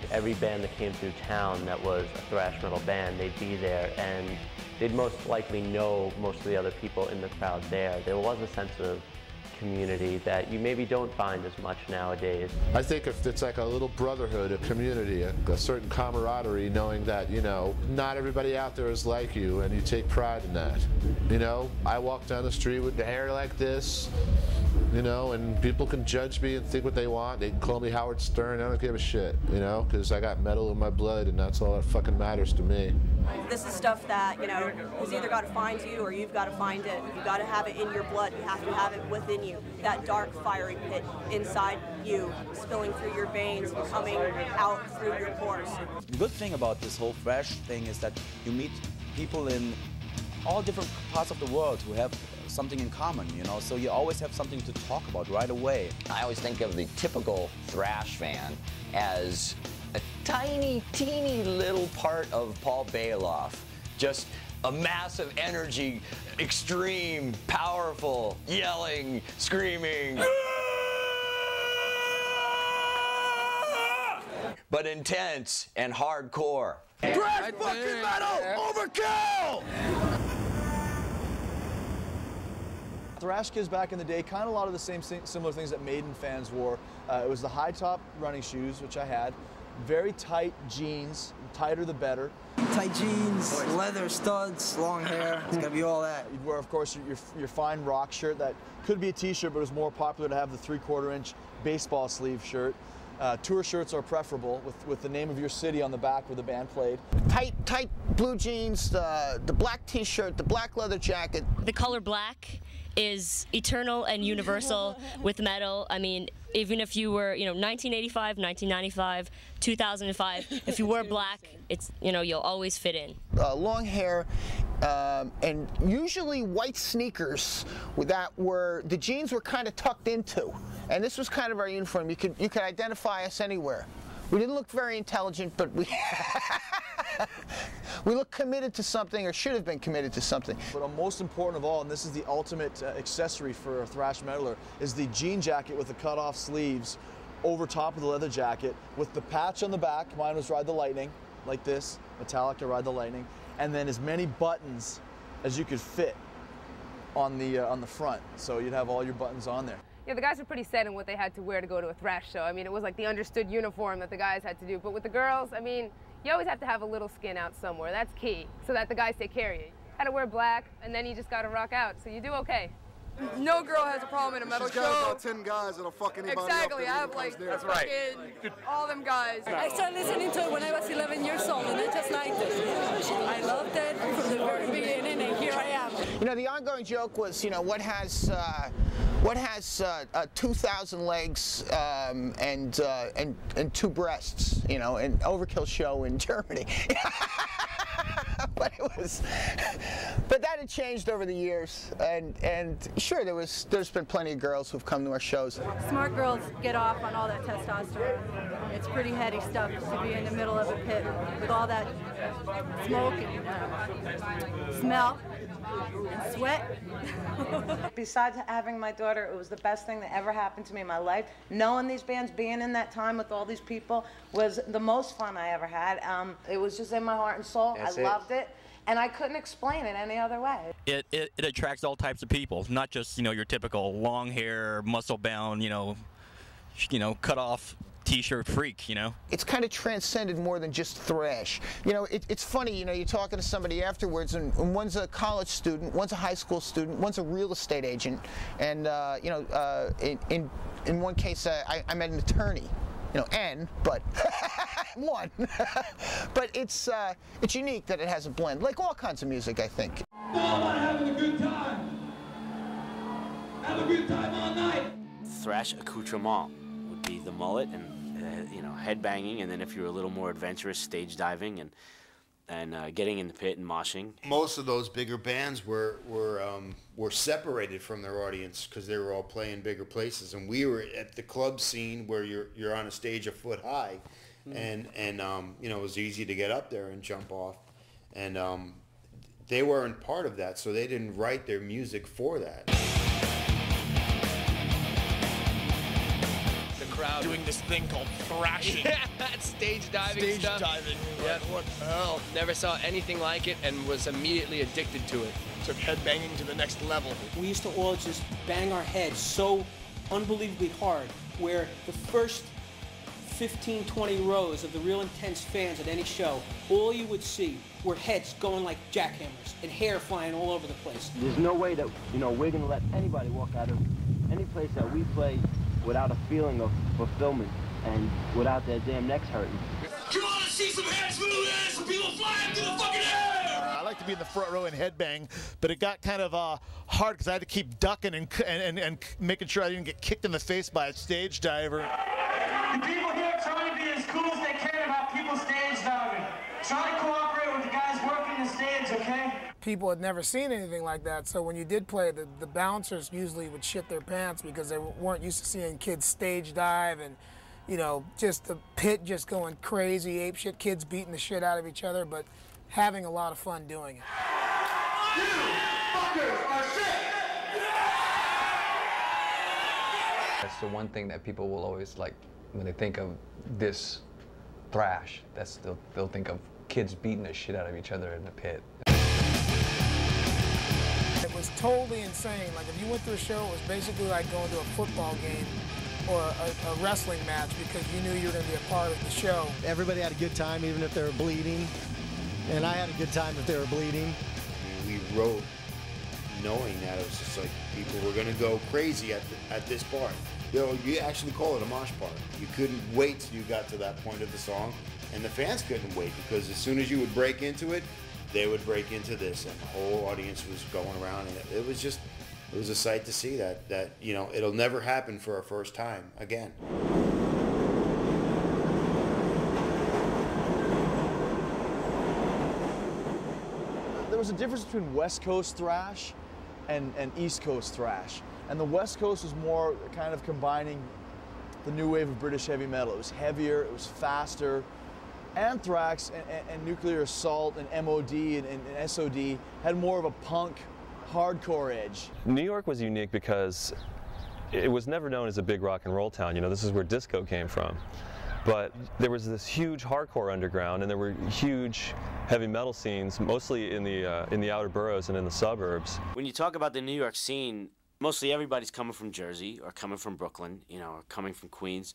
Every band that came through town that was a thrash metal band, they'd be there, and they'd most likely know most of the other people in the crowd there. There was a sense of community that you maybe don't find as much nowadays. I think if it's like a little brotherhood, a community, a certain camaraderie, knowing that, you know, not everybody out there is like you, and you take pride in that. You know, I walk down the street with the hair like this, you know, and people can judge me and think what they want. They can call me Howard Stern. I don't give a shit, you know, because I got metal in my blood, and that's all that fucking matters to me. This is stuff that, you know, has either got to find you or you've got to find it. You've got to have it in your blood. You have to have it within you. That dark, fiery pit inside you, spilling through your veins and coming out through your pores. The good thing about this whole thrash thing is that you meet people in all different parts of the world who have something in common, you know, so you always have something to talk about right away. I always think of the typical thrash fan as a tiny, teeny little part of Paul Bailoff. Just a massive energy, extreme, powerful, yelling, screaming. But intense and hardcore. Thrash fucking metal! Overkill! Thrash kids back in the day, kind of a lot of the same similar things that Maiden fans wore. It was the high top running shoes, which I had, very tight jeans, tighter the better. Tight jeans, leather studs, long hair, it's gotta be all that. You'd wear, of course, your fine rock shirt that could be a t-shirt, but it was more popular to have the 3/4 inch baseball sleeve shirt. Tour shirts are preferable with the name of your city on the back where the band played. Tight blue jeans, the black t-shirt, the black leather jacket. The color black is eternal and universal with metal. I mean, even if you were, 1985, 1995, 2005, if you were black, it's, you'll always fit in. Long hair, and usually white sneakers the jeans were kind of tucked into. And this was kind of our uniform. You could identify us anywhere. We didn't look very intelligent, but we we looked committed to something, or should have been committed to something. But most important of all, and this is the ultimate accessory for a thrash metaler, is the jean jacket with the cut-off sleeves over top of the leather jacket with the patch on the back. Mine was Ride the Lightning, like this, Metallica Ride the Lightning, and then as many buttons as you could fit on the front, so you'd have all your buttons on there. Yeah, the guys were pretty set in what they had to wear to go to a thrash show. I mean, it was like the understood uniform that the guys had to do. But with the girls, I mean, you always have to have a little skin out somewhere. That's key, so that the guys take care of you. You gotta wear black, and then you just gotta rock out, so you do okay. No girl has a problem in a metal She's got show. about 10 guys that'll fuck anybody Exactly, up I have like that's fucking all them guys. I started listening to it when I was 11 years old, and I just liked it. I loved it from the very beginning, and here I am. The ongoing joke was, what has 2,000 legs and 2 breasts, an Overkill show in Germany. But that had changed over the years, and sure, there's been plenty of girls who've come to our shows. Smart girls get off on all that testosterone. It's pretty heady stuff to be in the middle of a pit with all that smoke and smell and sweat. Besides having my daughter, it was the best thing that ever happened to me in my life. Knowing these bands, being in that time with all these people was the most fun I ever had. It was just in my heart and soul. I loved it. and I couldn't explain it any other way. It attracts all types of people, not just, your typical long hair, muscle bound, cut off t-shirt freak, It's kind of transcended more than just thrash. It's funny, you're talking to somebody afterwards, and one's a college student, one's a high school student, one's a real estate agent, and in one case I met an attorney. But one. But it's unique that it has a blend, like all kinds of music, I think. Having a good time. Have a good time all night. Thrash accoutrement would be the mullet and head banging, and then if you're a little more adventurous, stage diving and getting in the pit and moshing. Most of those bigger bands were separated from their audience because they were all playing bigger places, and we were at the club scene where you're on a stage a foot high, and it was easy to get up there and jump off, and they weren't part of that, so they didn't write their music for that. Crowd doing this thing called thrashing. Yeah, stage diving stuff. Stage diving. Yeah. What the hell? Never saw anything like it and was immediately addicted to it. Took headbanging to the next level. We used to all just bang our heads so unbelievably hard, where the first 15, 20 rows of the real intense fans at any show, all you would see were heads going like jackhammers and hair flying all over the place. There's no way that, we're going to let anybody walk out of any place that we play without a feeling of fulfillment and without their damn necks hurting. You want to see some heads move and some people flying through the fucking air? I like to be in the front row and headbang, but it got kind of hard because I had to keep ducking and making sure I didn't get kicked in the face by a stage diver. The people here trying to be as cool as they can about people stage diving. Try to cooperate with the guys working the stage, okay? People had never seen anything like that, so when you did play, the bouncers usually would shit their pants because they weren't used to seeing kids stage dive and, just the pit just going crazy, ape shit, kids beating the shit out of each other, but having a lot of fun doing it. You fuckers are sick! That's the one thing that people will always like when they think of this thrash. They'll think of kids beating the shit out of each other in the pit. It was totally insane. Like if you went to a show, it was basically like going to a football game or a wrestling match because you knew you were going to be a part of the show. Everybody had a good time, even if they were bleeding. And I had a good time if they were bleeding. We wrote knowing that it was just like people were going to go crazy at this part. You actually call it a mosh part. You couldn't wait till you got to that point of the song, and the fans couldn't wait because as soon as you would break into it, they would break into this, and the whole audience was going around, and it was a sight to see that it'll never happen for a first time again. There was a difference between West Coast thrash and East Coast thrash. And the West Coast was more kind of combining the new wave of British heavy metal. It was heavier, it was faster. Anthrax and Nuclear Assault and MOD and SOD had more of a punk, hardcore edge. New York was unique because it was never known as a big rock and roll town. This is where disco came from. But there was this huge hardcore underground, and there were huge heavy metal scenes, mostly in the outer boroughs and in the suburbs. When you talk about the New York scene, mostly everybody's coming from Jersey or coming from Brooklyn, or coming from Queens,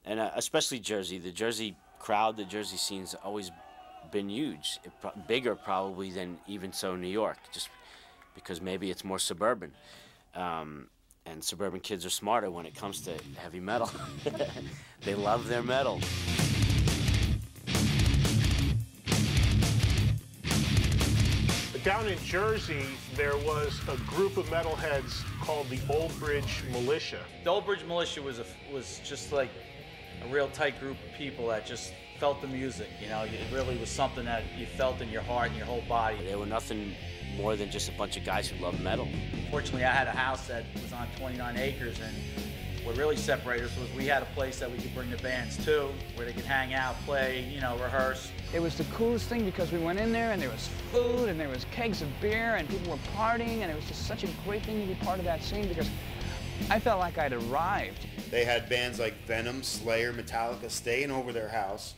and especially Jersey. The Jersey crowd, the Jersey scene's always been huge, bigger probably than even so New York, just because maybe it's more suburban. And suburban kids are smarter when it comes to heavy metal. They love their metal. Down in Jersey, there was a group of metalheads called the Old Bridge Militia. The Old Bridge Militia was just like a real tight group of people that just felt the music. It really was something that you felt in your heart and your whole body. They were nothing more than just a bunch of guys who loved metal. Fortunately, I had a house that was on 29 acres, and what really separated us was we had a place that we could bring the bands to, where they could hang out, play, rehearse. It was the coolest thing because we went in there and there was food and there was kegs of beer and people were partying, and it was just such a great thing to be part of that scene because I felt like I'd arrived. They had bands like Venom, Slayer, Metallica staying over their house,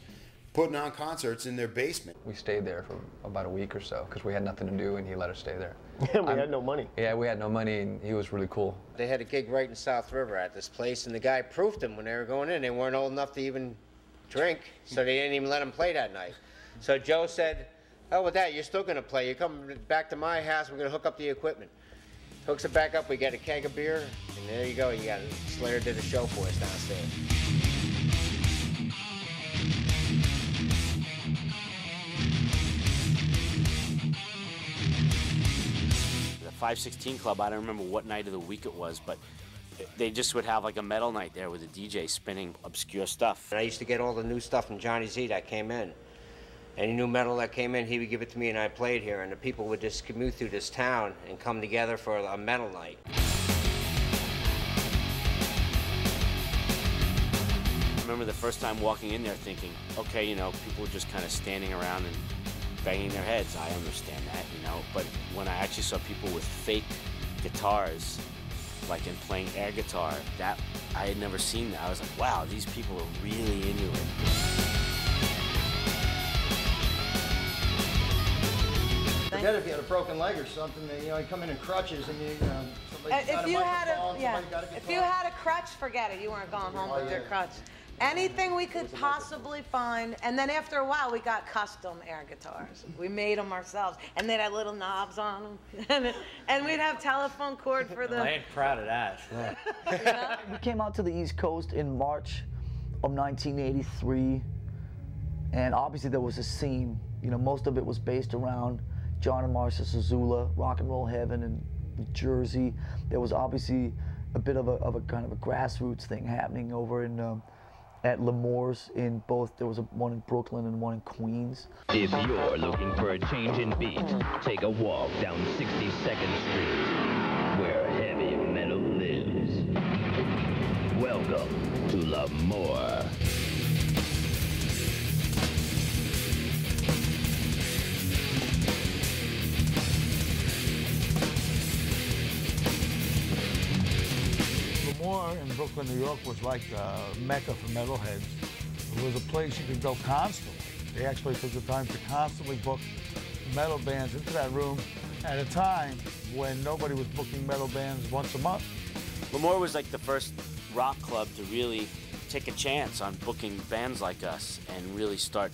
putting on concerts in their basement. We stayed there for about a week or so because we had nothing to do, and he let us stay there. Yeah, we had no money. Yeah, we had no money, and he was really cool. They had a gig right in South River at this place, and the guy proofed them when they were going in. They weren't old enough to even drink, so they didn't even let them play that night. So Joe said, "Oh, with that, you're still going to play. You come back to my house, we're going to hook up the equipment." Hooks it back up, we get a keg of beer, and there you go. You got Slayer did a show for us downstairs. The 516 Club, I don't remember what night of the week it was, but they just would have like a metal night there with a DJ spinning obscure stuff. And I used to get all the new stuff from Johnny Z that came in. Any new metal that came in, he would give it to me and I played here, and the people would just commute through this town and come together for a metal night. I remember the first time walking in there thinking, okay, you know, people were just kind of standing around and banging their heads. I understand that, you know, but when I actually saw people with fake guitars, like in playing air guitar, that I had never seen that. I was like, wow, these people are really into it. Forget if you had a broken leg or something, you know, you come in crutches and If you had a crutch, forget it. You weren't going home with your crutch. Anything we could possibly find, and then after a while, we got custom air guitars. We made them ourselves, and they had little knobs on them, and we'd have telephone cord for them. I ain't proud of that. We came out to the East Coast in March of 1983, and obviously there was a scene. You know, most of it was based around John and Marcia Zazula, Rock and Roll Heaven in New Jersey. There was obviously a bit of a kind of a grassroots thing happening over in at L'Amour's in both. There was one in Brooklyn and one in Queens. If you're looking for a change in beat, take a walk down 62nd Street, where heavy metal lives. Welcome to L'Amour. L'Amour in Brooklyn, New York was like a mecca for metalheads. It was a place you could go constantly. They actually took the time to constantly book metal bands into that room at a time when nobody was booking metal bands once a month. L'Amour was like the first rock club to really take a chance on booking bands like us and really start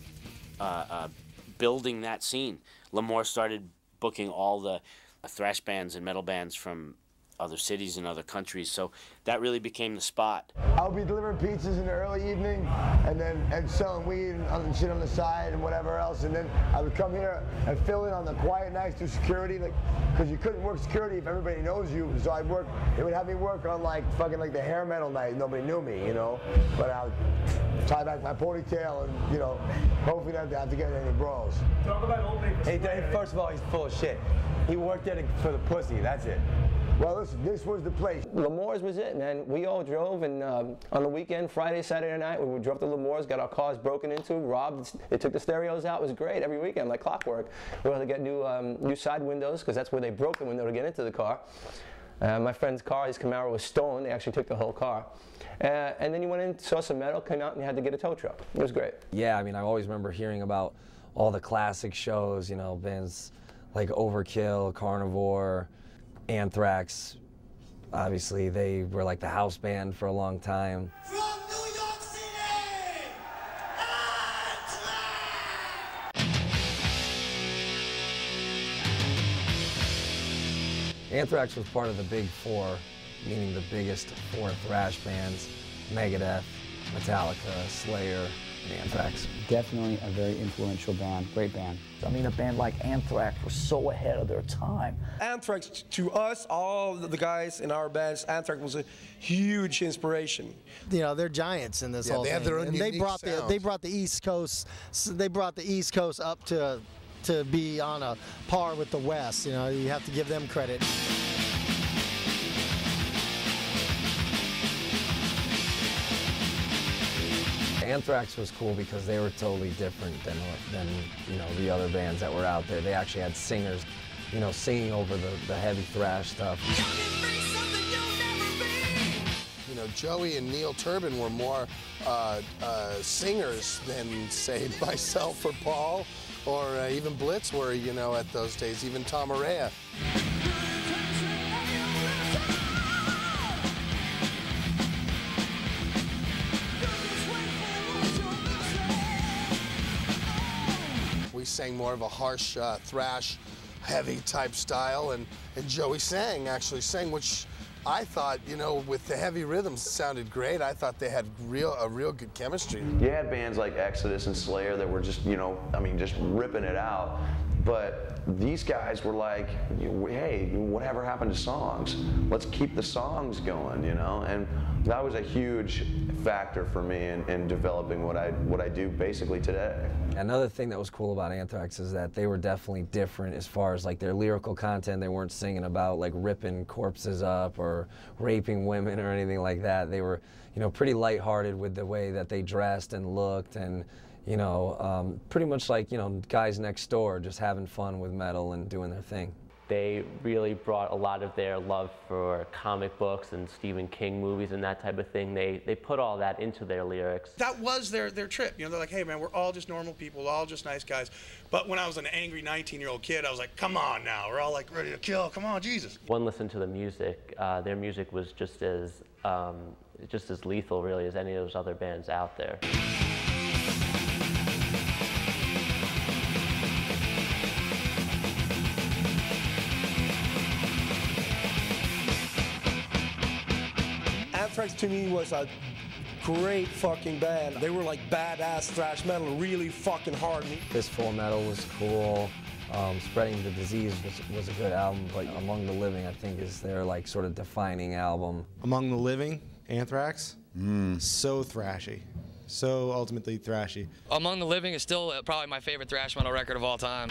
building that scene. L'Amour started booking all the thrash bands and metal bands from other cities and other countries, so that really became the spot. I'll be delivering pizzas in the early evening and selling weed and shit on the side and whatever else, and then I would come here and fill in on the quiet nights through security, like, because you couldn't work security if everybody knows you, so they would have me work on like fucking like the hair metal night. Nobody knew me, you know, but I would tie back my ponytail and, you know, hopefully not have to get any brawls. Talk about opening. Hey, first of all, he's full of shit. He worked there for the pussy, that's it. Well, listen, this was the place. L'Amour's was it, man. We all drove, and on the weekend, Friday, Saturday night, we drove to L'Amour's, got our cars broken into, robbed. They took the stereos out. It was great every weekend, like clockwork. We were able to get new side windows, because that's where they broke the window to get into the car. My friend's car, his Camaro, was stolen. They actually took the whole car. And then you went in, saw some metal, came out, and you had to get a tow truck. It was great. Yeah, I mean, I always remember hearing about all the classic shows, you know, bands like Overkill, Carnivore, Anthrax. Obviously, they were like the house band for a long time. From New York City, Anthrax was part of the Big Four, meaning the biggest four thrash bands: Megadeth, Metallica, Slayer, and Anthrax. Definitely a very influential band, great band. I mean, a band like Anthrax was so ahead of their time. Anthrax, to us, all the guys in our bands, Anthrax was a huge inspiration. You know, they're giants in this whole thing. They have their own unique sound. They brought the East Coast. They brought the East Coast up to be on a par with the West. You know, you have to give them credit. Anthrax was cool because they were totally different than you know, the other bands that were out there. They actually had singers, you know, singing over the heavy thrash stuff. You know, know, Joey and Neil Turbin were more singers than, say, myself or Paul, or even Blitz were, you know, at those days, even Tom Araya. We sang more of a harsh, thrash, heavy type style, and Joey actually sang, which I thought, you know, with the heavy rhythms sounded great. I thought they had a real good chemistry. You had bands like Exodus and Slayer that were just, you know, I mean, just ripping it out. But these guys were like, hey, whatever happened to songs? Let's keep the songs going, you know? And that was a huge factor for me in developing what I do basically today. Another thing that was cool about Anthrax is that they were definitely different as far as like their lyrical content. They weren't singing about like ripping corpses up or raping women or anything like that. They were, you know, pretty lighthearted with the way that they dressed and looked, and you know, pretty much like, you know, guys next door just having fun with metal and doing their thing. They really brought a lot of their love for comic books and Stephen King movies and that type of thing. They put all that into their lyrics. That was their trip. You know, they're like, hey man, we're all just normal people, we're all just nice guys. But when I was an angry 19-year-old kid, I was like, come on now, we're all like ready to kill, come on, Jesus. One listen to the music, their music was just as lethal really as any of those other bands out there. Anthrax to me was a great fucking band. They were like badass thrash metal, really fucking hard. Fistful of Metal was cool. Spreading the Disease was a good album, but Among the Living, I think, is their like sort of defining album. Among the Living, Anthrax, so thrashy. So ultimately thrashy. Among the Living is still probably my favorite thrash metal record of all time.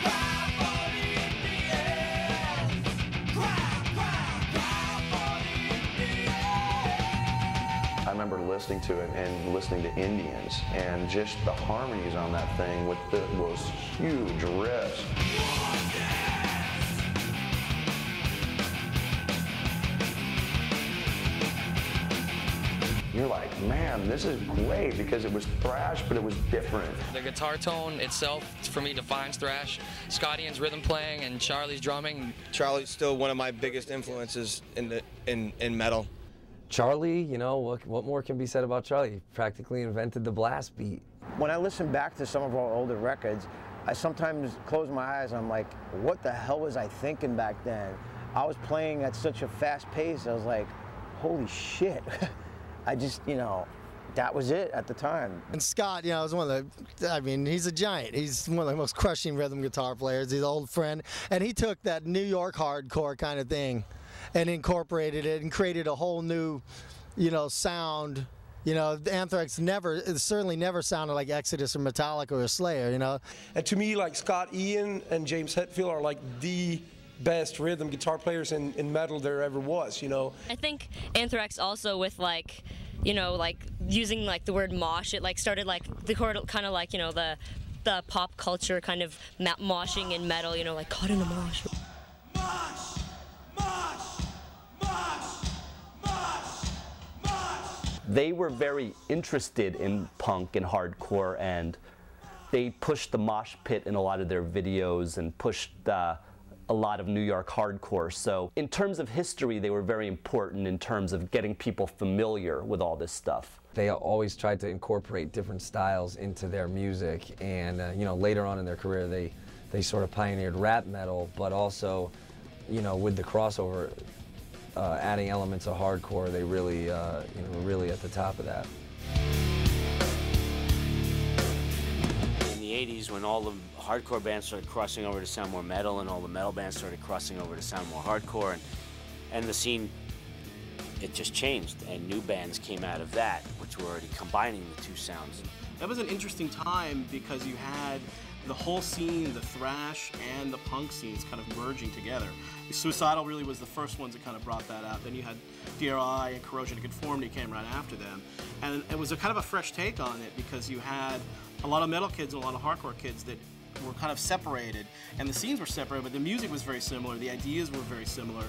I remember listening to it and listening to Indians, and just the harmonies on that thing with those huge riffs. You're like, man, this is great, because it was thrash, but it was different. The guitar tone itself, for me, defines thrash. Scott Ian's rhythm playing and Charlie's drumming. Charlie's still one of my biggest influences in metal. Charlie, you know, what more can be said about Charlie? He practically invented the blast beat. When I listen back to some of our older records, I sometimes close my eyes and I'm like, what the hell was I thinking back then? I was playing at such a fast pace, I was like, holy shit. I just, you know, that was it at the time. And Scott, you know, is one of the, I mean, he's a giant. He's one of the most crushing rhythm guitar players. He's an old friend. And he took that New York hardcore kind of thing and incorporated it and created a whole new, you know, sound. You know, Anthrax certainly never sounded like Exodus or Metallica or Slayer, you know. And to me, like Scott Ian and James Hetfield are like the best rhythm guitar players in metal there ever was, you know. I think Anthrax also with like, you know, like using like the word mosh, it like started like the kind of like, you know, the pop culture kind of moshing in metal, you know, like caught in a mosh. They were very interested in punk and hardcore, and they pushed the mosh pit in a lot of their videos and pushed a lot of New York hardcore. So in terms of history, they were very important in terms of getting people familiar with all this stuff. They always tried to incorporate different styles into their music, and you know, later on in their career, they sort of pioneered rap metal, but also, you know, with the crossover, adding elements of hardcore, they really, you know, really at the top of that. In the 80s, when all the hardcore bands started crossing over to sound more metal, and all the metal bands started crossing over to sound more hardcore, and the scene, it just changed, and new bands came out of that, which were already combining the two sounds. That was an interesting time because you had the whole scene, the thrash and the punk scenes kind of merging together. Suicidal really was the first ones that kind of brought that out. Then you had DRI and Corrosion of Conformity came right after them. And it was a kind of a fresh take on it because you had a lot of metal kids and a lot of hardcore kids that were kind of separated. And the scenes were separated, but the music was very similar. The ideas were very similar.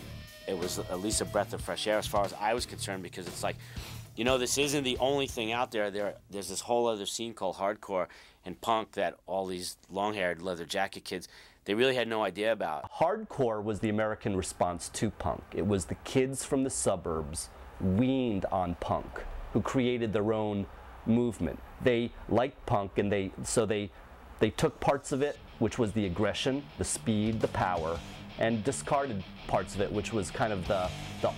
It was at least a breath of fresh air as far as I was concerned, because it's like you know, this isn't the only thing out there. There's this whole other scene called hardcore and punk that all these long-haired leather jacket kids, they really had no idea about. Hardcore was the American response to punk. It was the kids from the suburbs weaned on punk who created their own movement. They liked punk, and they took parts of it, which was the aggression, the speed, the power, and discarded parts of it, which was kind of the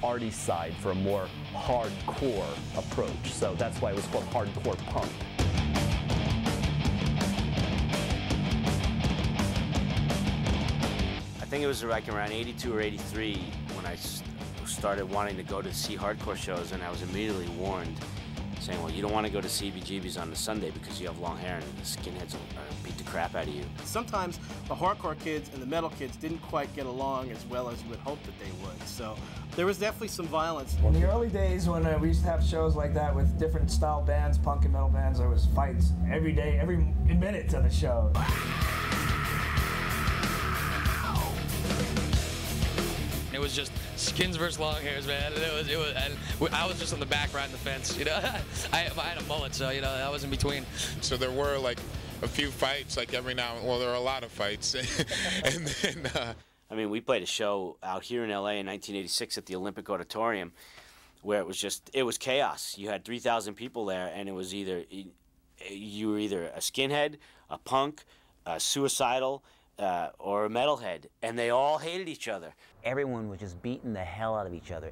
arty side for a more hardcore approach. So that's why it was called hardcore punk. I think it was like around 82 or 83 when I started wanting to go to see hardcore shows, and I was immediately warned, saying, well, you don't want to go to CBGB's on the Sunday because you have long hair and the skinheads will beat the crap out of you. Sometimes the hardcore kids and the metal kids didn't quite get along as well as you would hope that they would. So there was definitely some violence. In the early days when we used to have shows like that with different style bands, punk and metal bands, there was fights every day, every minute of the show. It was just skins versus long hairs, man. And I was just on the back riding the fence, you know. I had a mullet, so, you know, I was in between. So there were like a few fights, like every now and well, there were a lot of fights. And then I mean, we played a show out here in LA in 1986 at the Olympic Auditorium where it was chaos. You had 3,000 people there, and it was you were either a skinhead, a punk, a suicidal, or a metalhead, and they all hated each other. Everyone was just beating the hell out of each other.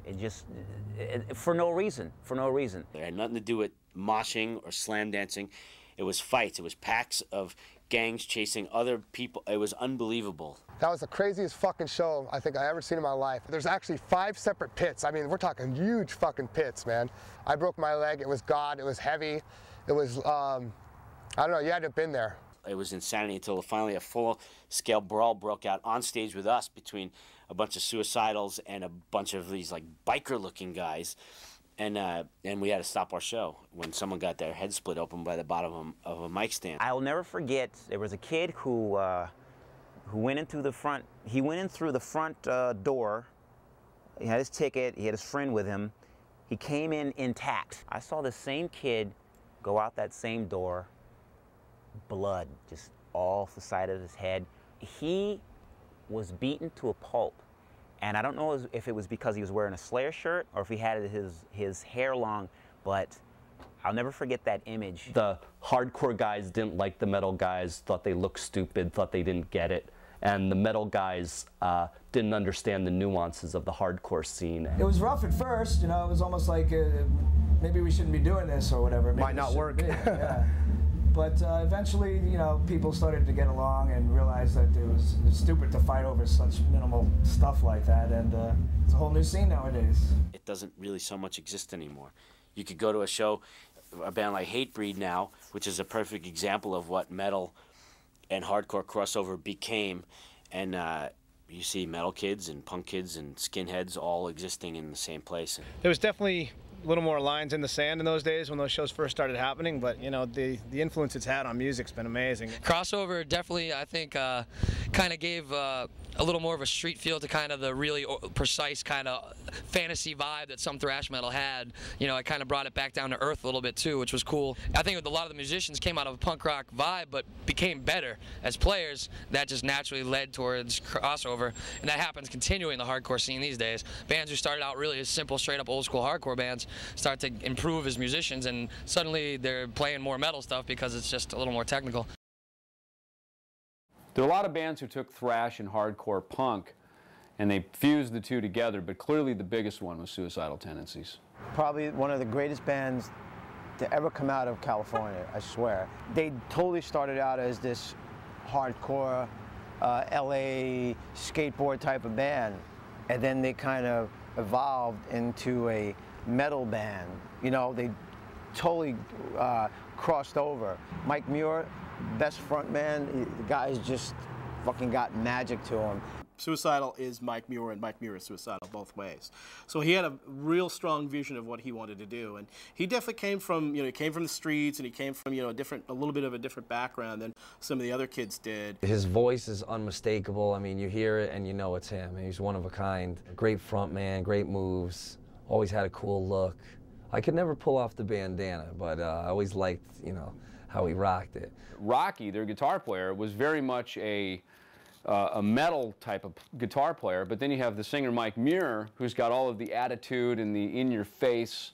For no reason, It had nothing to do with moshing or slam dancing. It was fights. It was packs of gangs chasing other people. It was unbelievable. That was the craziest fucking show I think I ever seen in my life. There's actually 5 separate pits. I mean, we're talking huge fucking pits, man. I broke my leg. It was God. It was heavy. It was, I don't know, you had to have been there. It was insanity until finally a full-scale brawl broke out on stage with us between a bunch of suicidals and a bunch of these like biker-looking guys, and we had to stop our show when someone got their head split open by the bottom of a mic stand. I'll never forget, there was a kid who went in through the front. He went in through the front door. He had his ticket. He had his friend with him. He came in intact. I saw the same kid go out that same door. Blood just off the side of his head. He was beaten to a pulp, and I don't know if it was because he was wearing a Slayer shirt or if he had his hair long, but I'll never forget that image. The hardcore guys didn't like the metal guys, thought they looked stupid, thought they didn't get it, and the metal guys didn't understand the nuances of the hardcore scene. It was rough at first, you know. It was almost like maybe we shouldn't be doing this or whatever. Maybe Might not work. Yeah. But eventually, you know, people started to get along and realize that it was stupid to fight over such minimal stuff like that, and it's a whole new scene nowadays. It doesn't really so much exist anymore. You could go to a show, a band like Hatebreed now, which is a perfect example of what metal and hardcore crossover became, and you see metal kids and punk kids and skinheads all existing in the same place. There was definitely a little more lines in the sand in those days when those shows first started happening, but you know, the influence it's had on music's been amazing. Crossover definitely, I think, kind of gave a little more of a street feel to kind of the really precise kind of fantasy vibe that some thrash metal had. You know, it kind of brought it back down to earth a little bit too, which was cool. I think a lot of the musicians came out of a punk rock vibe, but became better as players. That just naturally led towards crossover, and that happens continuing in the hardcore scene these days. Bands who started out really as simple, straight up old school hardcore bands start to improve as musicians, and suddenly they're playing more metal stuff because it's just a little more technical. There are a lot of bands who took thrash and hardcore punk and they fused the two together, but clearly the biggest one was Suicidal Tendencies. Probably one of the greatest bands to ever come out of California, I swear. They totally started out as this hardcore LA skateboard type of band, and then they kind of evolved into a metal band. You know, they totally crossed over. Mike Muir, best front man, the guy's just fucking got magic to him. Suicidal is Mike Muir, and Mike Muir is Suicidal both ways. So he had a real strong vision of what he wanted to do, and he definitely came from, you know, he came from the streets, and he came from, you know, a little bit of a different background than some of the other kids did. His voice is unmistakable. I mean, you hear it and you know it's him. He's one of a kind. Great front man, great moves, always had a cool look. I could never pull off the bandana, but I always liked, you know, how he rocked it. Rocky, their guitar player, was very much a metal type of guitar player, but then you have the singer Mike Muir, who's got all of the attitude and the in-your-face,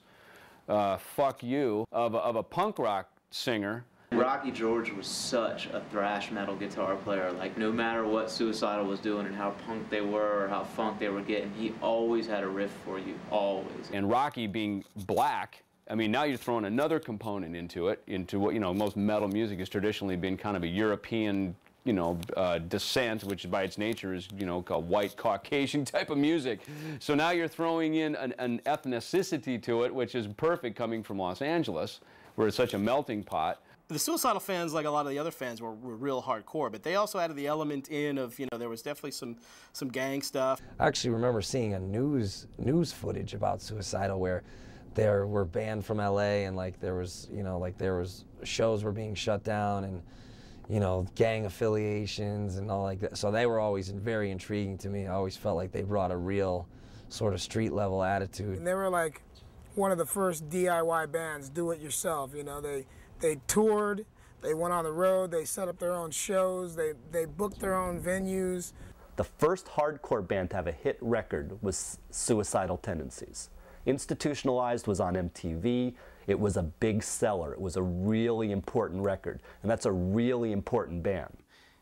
fuck you, of a punk rock singer. Rocky George was such a thrash metal guitar player. Like, no matter what Suicidal was doing and how punk they were or how funk they were getting, he always had a riff for you, always. And Rocky being black, I mean, now you're throwing another component into it, into what, you know, most metal music has traditionally been kind of a European, you know, descent, which by its nature is, you know, a white Caucasian type of music. So now you're throwing in an ethnicity to it, which is perfect coming from Los Angeles, where it's such a melting pot. The Suicidal fans, like a lot of the other fans, were real hardcore, but they also added the element in of, you know, there was definitely some gang stuff. I actually remember seeing a news footage about Suicidal where they were banned from LA, and like there was, you know, like there was shows were being shut down, and, you know, gang affiliations and all like that. So they were always very intriguing to me. I always felt like they brought a real sort of street level attitude. And they were like one of the first DIY bands, do it yourself, you know. They toured, they went on the road, they set up their own shows, they booked their own venues. The first hardcore band to have a hit record was Suicidal Tendencies. Institutionalized was on MTV. It was a big seller. It was a really important record, and that's a really important band.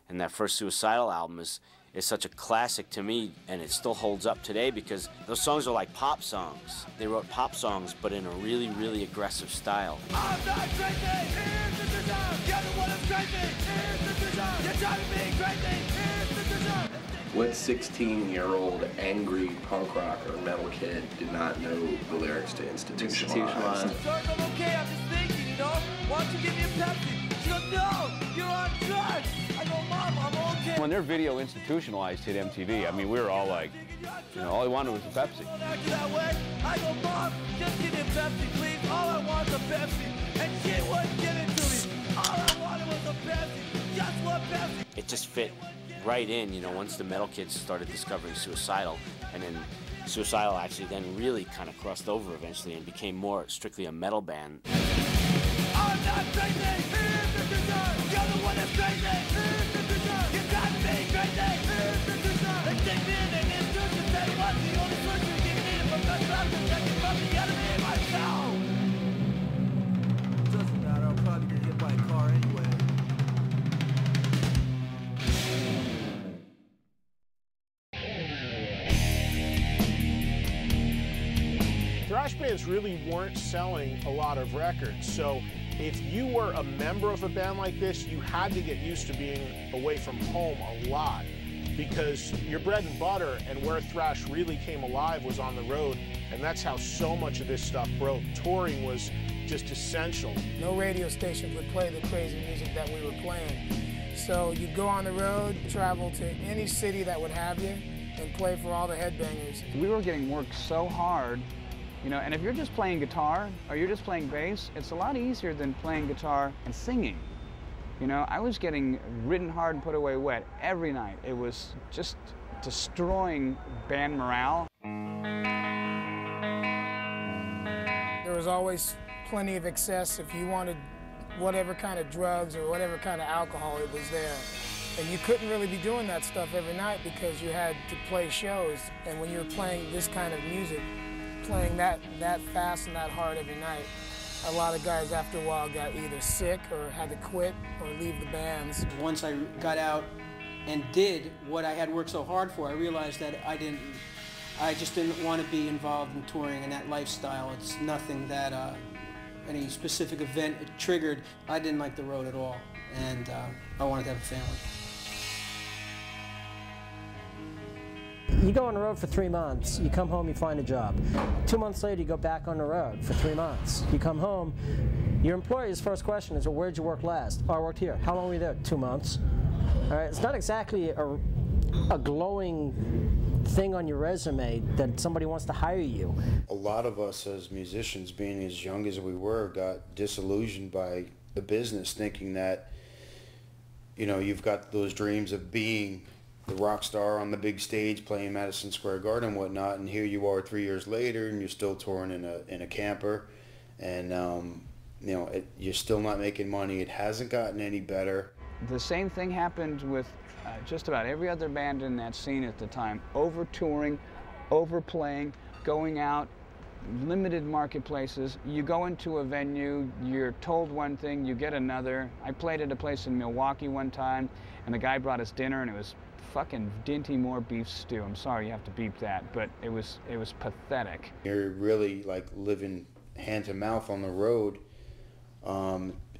And that first Suicidal album is such a classic to me, and it still holds up today because those songs are like pop songs. They wrote pop songs, but in a really, really aggressive style. I'm not crazy, here's the design. You're the one that's crazy, here's the design. You're trying to be crazy, here's the design. What 16-year-old angry punk rock or metal kid did not know the lyrics to Institutionalized? I'm okay, I'm just thinking, you know, why don't you give me a Pepsi? She goes, no, you're on drugs. I go, Mom, I'm okay. When their video Institutionalized hit MTV, I mean, we were all like, you know, all I wanted was a Pepsi. I go, Mom, just give me a Pepsi, please. All I want is a Pepsi. And she wouldn't give it to me. All I wanted was a Pepsi. Just one Pepsi. It just fit right in, you know, once the metal kids started discovering Suicidal, and then Suicidal actually then really kind of crossed over eventually and became more strictly a metal band. I'm not crazy, here's the design. You're the one that's crazy, here's the design. You got me crazy, here's the design. They take me in and introduce you, say what's the only solution you can need from the crowd, protected from the enemy myself. Doesn't matter, I'll probably get hit by a car anyway. Thrash bands really weren't selling a lot of records, so if you were a member of a band like this, you had to get used to being away from home a lot, because your bread and butter and where thrash really came alive was on the road, and that's how so much of this stuff broke. Touring was just essential. No radio station would play the crazy music that we were playing. So you'd go on the road, travel to any city that would have you, and play for all the headbangers. We were getting worked so hard. You know, and if you're just playing guitar or you're just playing bass, it's a lot easier than playing guitar and singing. You know, I was getting ridden hard and put away wet every night. It was just destroying band morale. There was always plenty of excess. If you wanted whatever kind of drugs or whatever kind of alcohol, it was there. And you couldn't really be doing that stuff every night because you had to play shows. And when you were playing this kind of music, playing that fast and that hard every night, a lot of guys after a while got either sick or had to quit or leave the bands. Once I got out and did what I had worked so hard for, I realized that I just didn't want to be involved in touring and that lifestyle. It's nothing that any specific event it triggered. I didn't like the road at all, and I wanted to have a family. You go on the road for 3 months, you come home, you find a job. 2 months later, you go back on the road for 3 months. You come home, your employer's first question is, well, where'd you work last? Oh, I worked here. How long were you there? 2 months. All right, it's not exactly a glowing thing on your resume that somebody wants to hire you. A lot of us as musicians, being as young as we were, got disillusioned by the business, thinking that, you know, you've got those dreams of being the rock star on the big stage playing Madison Square Garden and whatnot, and here you are 3 years later and you're still touring in a camper and you know, you're still not making money. It hasn't gotten any better. The same thing happened with just about every other band in that scene at the time. Over-touring, overplaying, going out, limited marketplaces. You go into a venue, you're told one thing, you get another. I played at a place in Milwaukee one time, and the guy brought us dinner, and it was fucking Dinty Moore beef stew. I'm sorry you have to beep that, but it was pathetic. You're really like living hand to mouth on the road.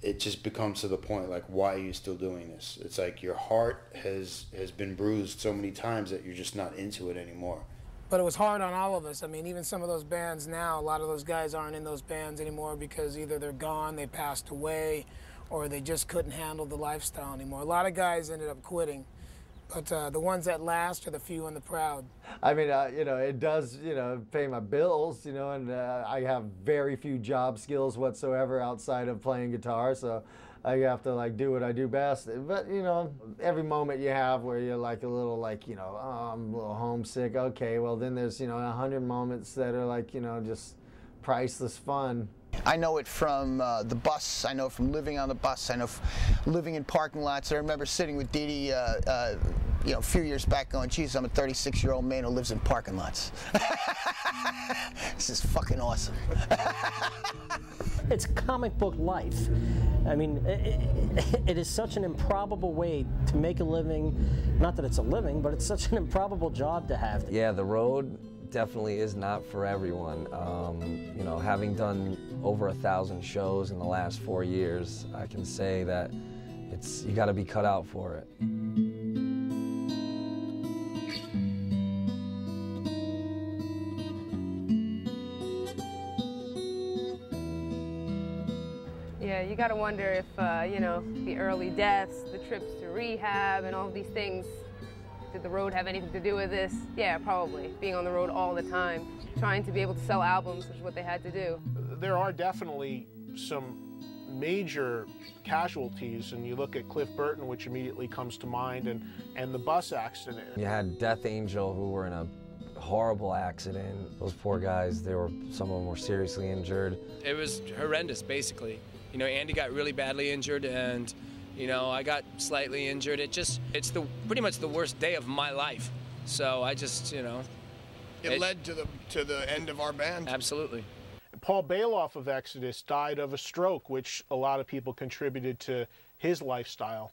It just becomes to the point like, why are you still doing this? It's like your heart has been bruised so many times that you're just not into it anymore. But it was hard on all of us. I mean, even some of those bands now, a lot of those guys aren't in those bands anymore because either they're gone, they passed away, or they just couldn't handle the lifestyle anymore. A lot of guys ended up quitting. But the ones that last are the few and the proud. I mean, you know, it does, you know, pay my bills, you know, and I have very few job skills whatsoever outside of playing guitar, so I have to, like, do what I do best. But, you know, every moment you have where you're, like, a little, like, you know, oh, I'm a little homesick, okay, well, then there's, you know, 100 moments that are, like, you know, just priceless fun. I know it from the bus. I know it from living on the bus. I know living in parking lots. I remember sitting with Dee Dee, you know, a few years back going, geez, I'm a 36-year-old man who lives in parking lots. This is fucking awesome. It's comic book life. I mean, it is such an improbable way to make a living. Not that it's a living, but it's such an improbable job to have. Yeah, the road definitely is not for everyone. You know, having done over 1,000 shows in the last 4 years, I can say that you got to be cut out for it. Yeah, you got to wonder if, you know, the early deaths, the trips to rehab, and all these things, did the road have anything to do with this? Yeah, probably. Being on the road all the time, trying to be able to sell albums, which is what they had to do. There are definitely some major casualties, and you look at Cliff Burton, which immediately comes to mind, and the bus accident. You had Death Angel, who were in a horrible accident. Those poor guys, some of them were seriously injured. It was horrendous, basically. You know, Andy got really badly injured, and you know, I got slightly injured. It's pretty much the worst day of my life. So I just, you know. It led to the end of our band. Absolutely. Paul Bailoff of Exodus died of a stroke, which a lot of people contributed to his lifestyle.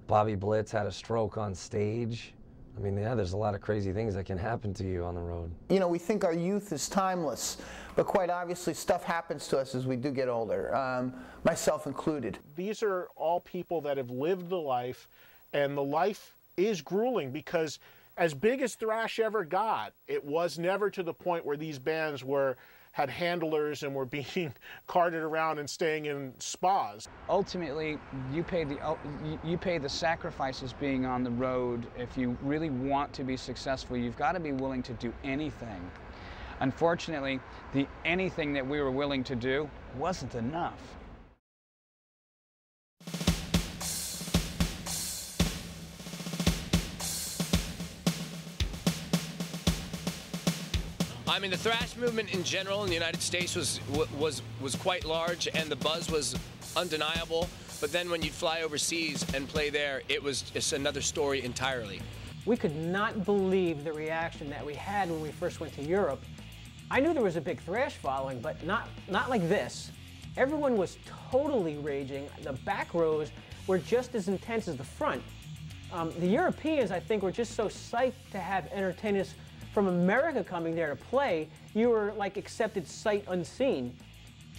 Bobby Blitz had a stroke on stage. I mean, yeah, there's a lot of crazy things that can happen to you on the road. You know, we think our youth is timeless, but quite obviously stuff happens to us as we do get older, myself included. These are all people that have lived the life, and the life is grueling because as big as thrash ever got, it was never to the point where these bands had handlers and were being carted around and staying in spas. Ultimately, you pay the sacrifices being on the road. If you really want to be successful, you've got to be willing to do anything. Unfortunately, the anything that we were willing to do wasn't enough. I mean, the thrash movement in general in the United States was quite large, and the buzz was undeniable. But then when you'd fly overseas and play there, it's another story entirely. We could not believe the reaction that we had when we first went to Europe. I knew there was a big thrash following, but not like this. Everyone was totally raging. The back rows were just as intense as the front. The Europeans, I think, were just so psyched to have entertainers from America coming there to play. You were like accepted sight unseen.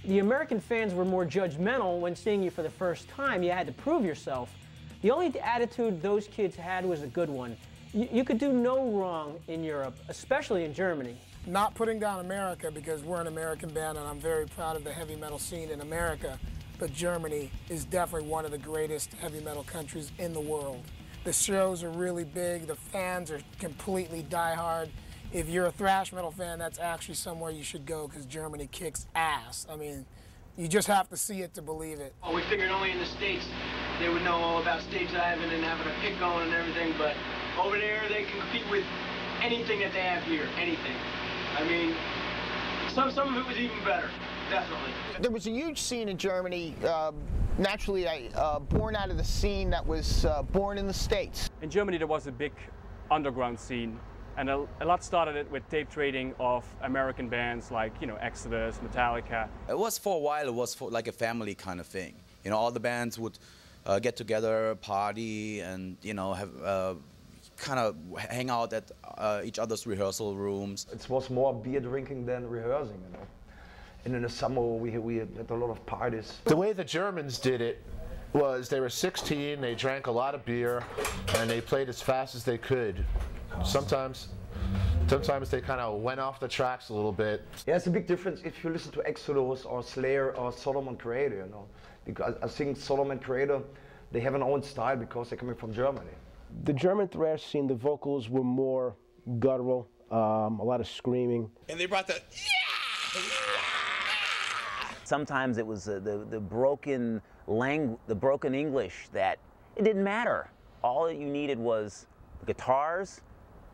The American fans were more judgmental when seeing you for the first time. You had to prove yourself. The only attitude those kids had was a good one. You could do no wrong in Europe, especially in Germany. Not putting down America, because we're an American band and I'm very proud of the heavy metal scene in America, but Germany is definitely one of the greatest heavy metal countries in the world. The shows are really big, the fans are completely diehard. If you're a thrash metal fan, that's actually somewhere you should go, because Germany kicks ass. I mean, you just have to see it to believe it. Well, we figured only in the States they would know all about stage diving and having a pit going and everything, but over there they can compete with anything that they have here, anything. I mean, some of it was even better. Definitely. There was a huge scene in Germany, naturally born out of the scene that was born in the States. In Germany there was a big underground scene, and a lot started it with tape trading of American bands like, you know, Exodus, Metallica. It was for a while, it was like a family kind of thing. You know, all the bands would get together, party, and, you know, have kind of hang out at each other's rehearsal rooms. It was more beer drinking than rehearsing, you know. And in the summer we had a lot of parties. The way the Germans did it was they were 16, they drank a lot of beer, and they played as fast as they could. Sometimes they kind of went off the tracks a little bit. Yeah, it's a big difference if you listen to Exodus or Slayer or Sodom and Creator, you know. Because I think Sodom and Creator, they have an own style because they're coming from Germany. The German thrash scene, the vocals were more guttural, a lot of screaming. And they brought the Sometimes it was the broken English that it didn't matter. All that you needed was guitars,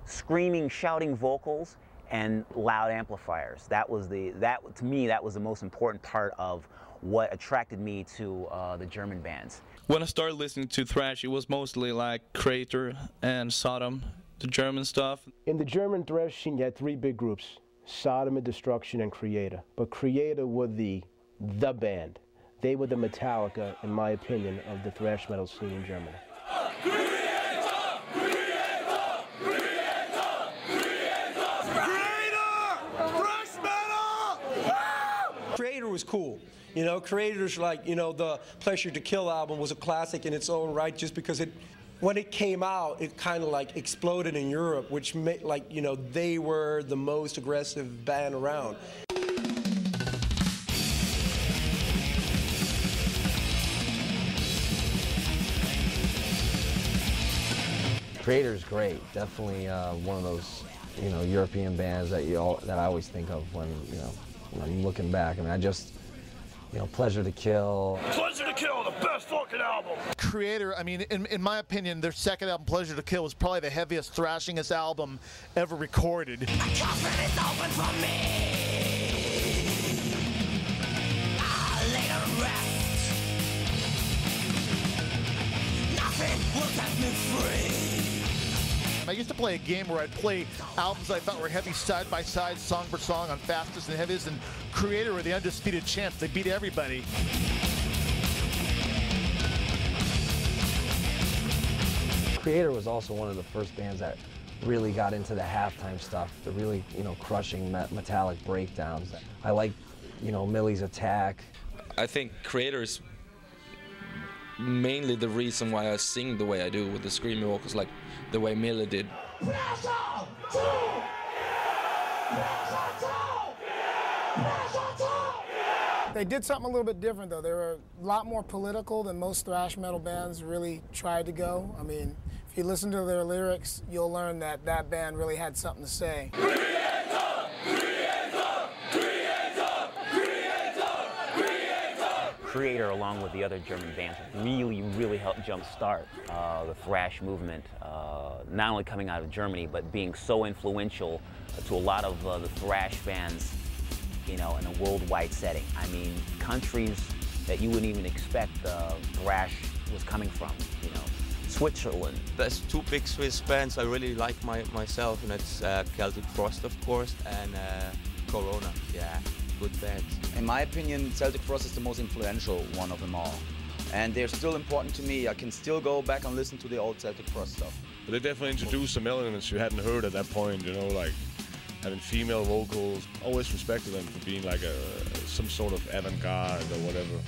screaming, shouting vocals, and loud amplifiers. To me, that was the most important part of what attracted me to the German bands. When I started listening to thrash, it was mostly like Creator and Sodom, the German stuff. In the German thrash scene, you had three big groups: Sodom and Destruction and Creator. But Creator were the band. They were the Metallica, in my opinion, of the thrash metal scene in Germany. Creator was cool. You know, Creator's like, you know, the Pleasure to Kill album was a classic in its own right just because when it came out, it kind of like exploded in Europe, which made, like, you know, they were the most aggressive band around. Creator's great. Definitely one of those, you know, European bands that I always think of when, you know, when I'm looking back. I mean, you know, Pleasure to Kill. Pleasure to Kill, the best fucking album. Creator, I mean, in my opinion, their second album, Pleasure to Kill, was probably the heaviest, thrashingest album ever recorded. coffin is open for me. I'll lay to rest. Nothing will set me free. I used to play a game where I'd play albums I thought were heavy side by side, song for song, on fastest and heaviest, and Creator were the undisputed champs. They beat everybody. Creator was also one of the first bands that really got into the halftime stuff, the really, you know, crushing metallic breakdowns. I like, you know, Millie's Attack. I think Creator is mainly the reason why I sing the way I do with the screaming vocals, like the way Millie did. They did something a little bit different, though. They were a lot more political than most thrash metal bands really tried to go. I mean, if you listen to their lyrics, you'll learn that that band really had something to say. Creator, along with the other German bands, really helped jumpstart the thrash movement, not only coming out of Germany, but being so influential to a lot of the thrash bands, you know, in a worldwide setting. I mean, countries that you wouldn't even expect thrash was coming from, you know, Switzerland. There's two big Swiss bands I really like myself, and it's Celtic Frost, of course, and Corona. Yeah. Good bands. In my opinion, Celtic Frost is the most influential one of them all. And they're still important to me. I can still go back and listen to the old Celtic Frost stuff. But they definitely introduced some elements you hadn't heard at that point, you know, like having female vocals. Always respected them for being like some sort of avant-garde or whatever.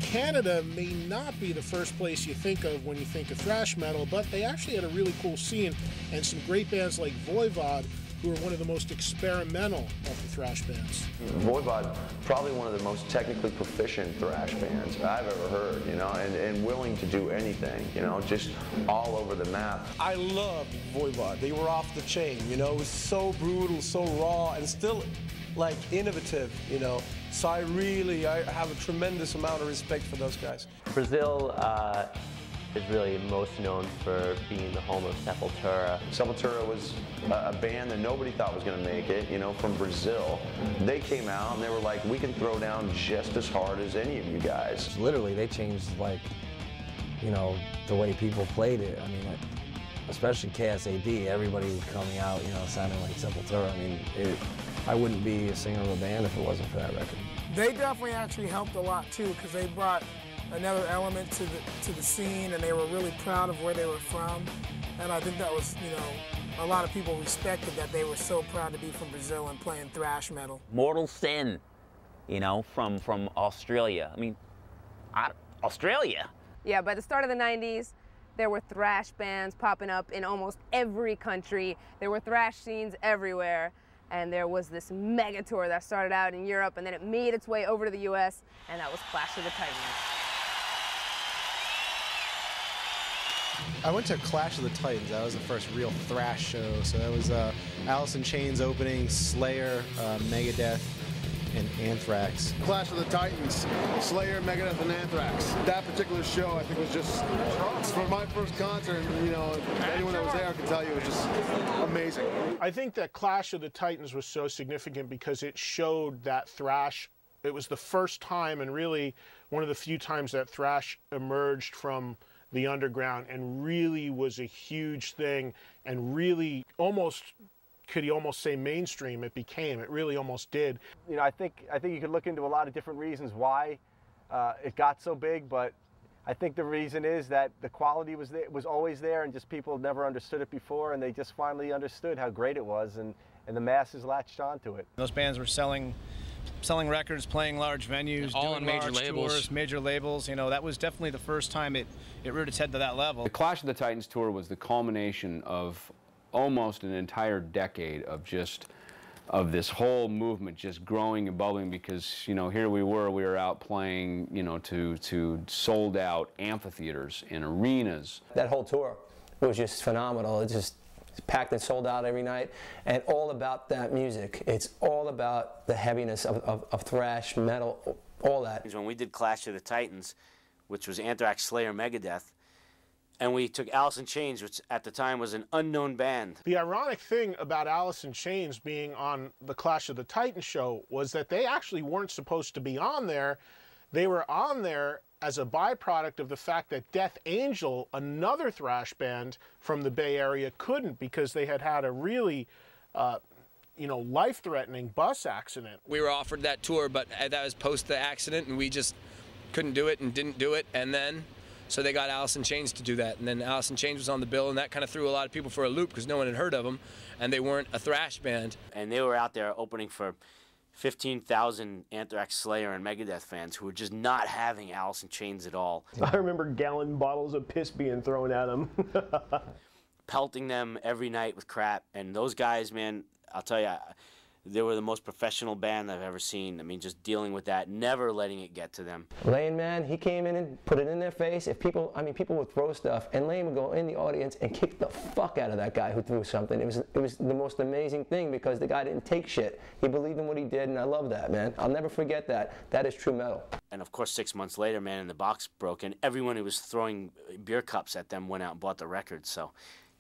Canada may not be the first place you think of when you think of thrash metal, but they actually had a really cool scene and some great bands like Voivod, who are one of the most experimental of the thrash bands. Voivod, probably one of the most technically proficient thrash bands I've ever heard, you know, and willing to do anything, you know, just all over the map. I loved Voivod. They were off the chain, you know, it was so brutal, so raw, and still, like, innovative, you know. So I have a tremendous amount of respect for those guys. Brazil is really most known for being the home of Sepultura. Sepultura was a band that nobody thought was going to make it, you know, from Brazil. They came out and they were like, we can throw down just as hard as any of you guys. Literally, they changed, like, you know, the way people played it. I mean, especially KSAD, everybody was coming out, you know, sounding like Sepultura. I mean, I wouldn't be a singer of a band if it wasn't for that record. They definitely actually helped a lot too, because they brought another element to the scene, and they were really proud of where they were from. And I think that was, you know, a lot of people respected that they were so proud to be from Brazil and playing thrash metal. Mortal Sin, you know, from Australia. I mean, Australia? Yeah, by the start of the 90s, there were thrash bands popping up in almost every country. There were thrash scenes everywhere. And there was this mega tour that started out in Europe, and then it made its way over to the US, and that was Clash of the Titans. I went to Clash of the Titans. That was the first real thrash show. So that was Alice in Chains opening, Slayer, Megadeth, and Anthrax. Clash of the Titans, Slayer, Megadeth, and Anthrax. That particular show, I think, was just, for my first concert, you know, anyone that was there can tell you, it was just amazing. I think that Clash of the Titans was so significant because it showed that thrash. It was the first time, and really one of the few times, that thrash emerged from the underground and really was a huge thing, and really could you almost say mainstream it became. It really almost did. You know, I think you could look into a lot of different reasons why it got so big, but I think the reason is that the quality was always there, and just people never understood it before, and they just finally understood how great it was, and the masses latched onto it. Those bands were selling records, playing large venues, all doing on major large labels. tours, major labels. You know, that was definitely the first time it reared its head to that level. The Clash of the Titans tour was the culmination of almost an entire decade of this whole movement just growing and bubbling, because, you know, here we were out playing, you know, to sold out amphitheaters and arenas. That whole tour was just phenomenal. It just packed and sold out every night, and all about that music. It's all about the heaviness of thrash, metal, all that. When we did Clash of the Titans, which was Anthrax, Slayer, Megadeth, and we took Alice in Chains, which at the time was an unknown band. The ironic thing about Alice in Chains being on the Clash of the Titans show was that they actually weren't supposed to be on there. They were on there as a byproduct of the fact that Death Angel, another thrash band from the Bay Area, couldn't, because they had had a really you know, life-threatening bus accident. We were offered that tour, but that was post the accident, and we just couldn't do it and didn't do it, and then so they got Alice in Chains to do that, and then Alice in Chains was on the bill, and that kind of threw a lot of people for a loop because no one had heard of them, and they weren't a thrash band. And they were out there opening for 15,000 Anthrax, Slayer, and Megadeth fans who were just not having Alice in Chains at all. I remember gallon bottles of piss being thrown at them. Pelting them every night with crap, and those guys, man, I'll tell you, they were the most professional band I've ever seen. I mean, just dealing with that, never letting it get to them. Lane, man, he came in and put it in their face. If people would throw stuff, and Lane would go in the audience and kick the fuck out of that guy who threw something. It was the most amazing thing, because the guy didn't take shit. He believed in what he did, and I love that, man. I'll never forget that. That is true metal. And of course, 6 months later, man, and the box broke, and everyone who was throwing beer cups at them went out and bought the record. So,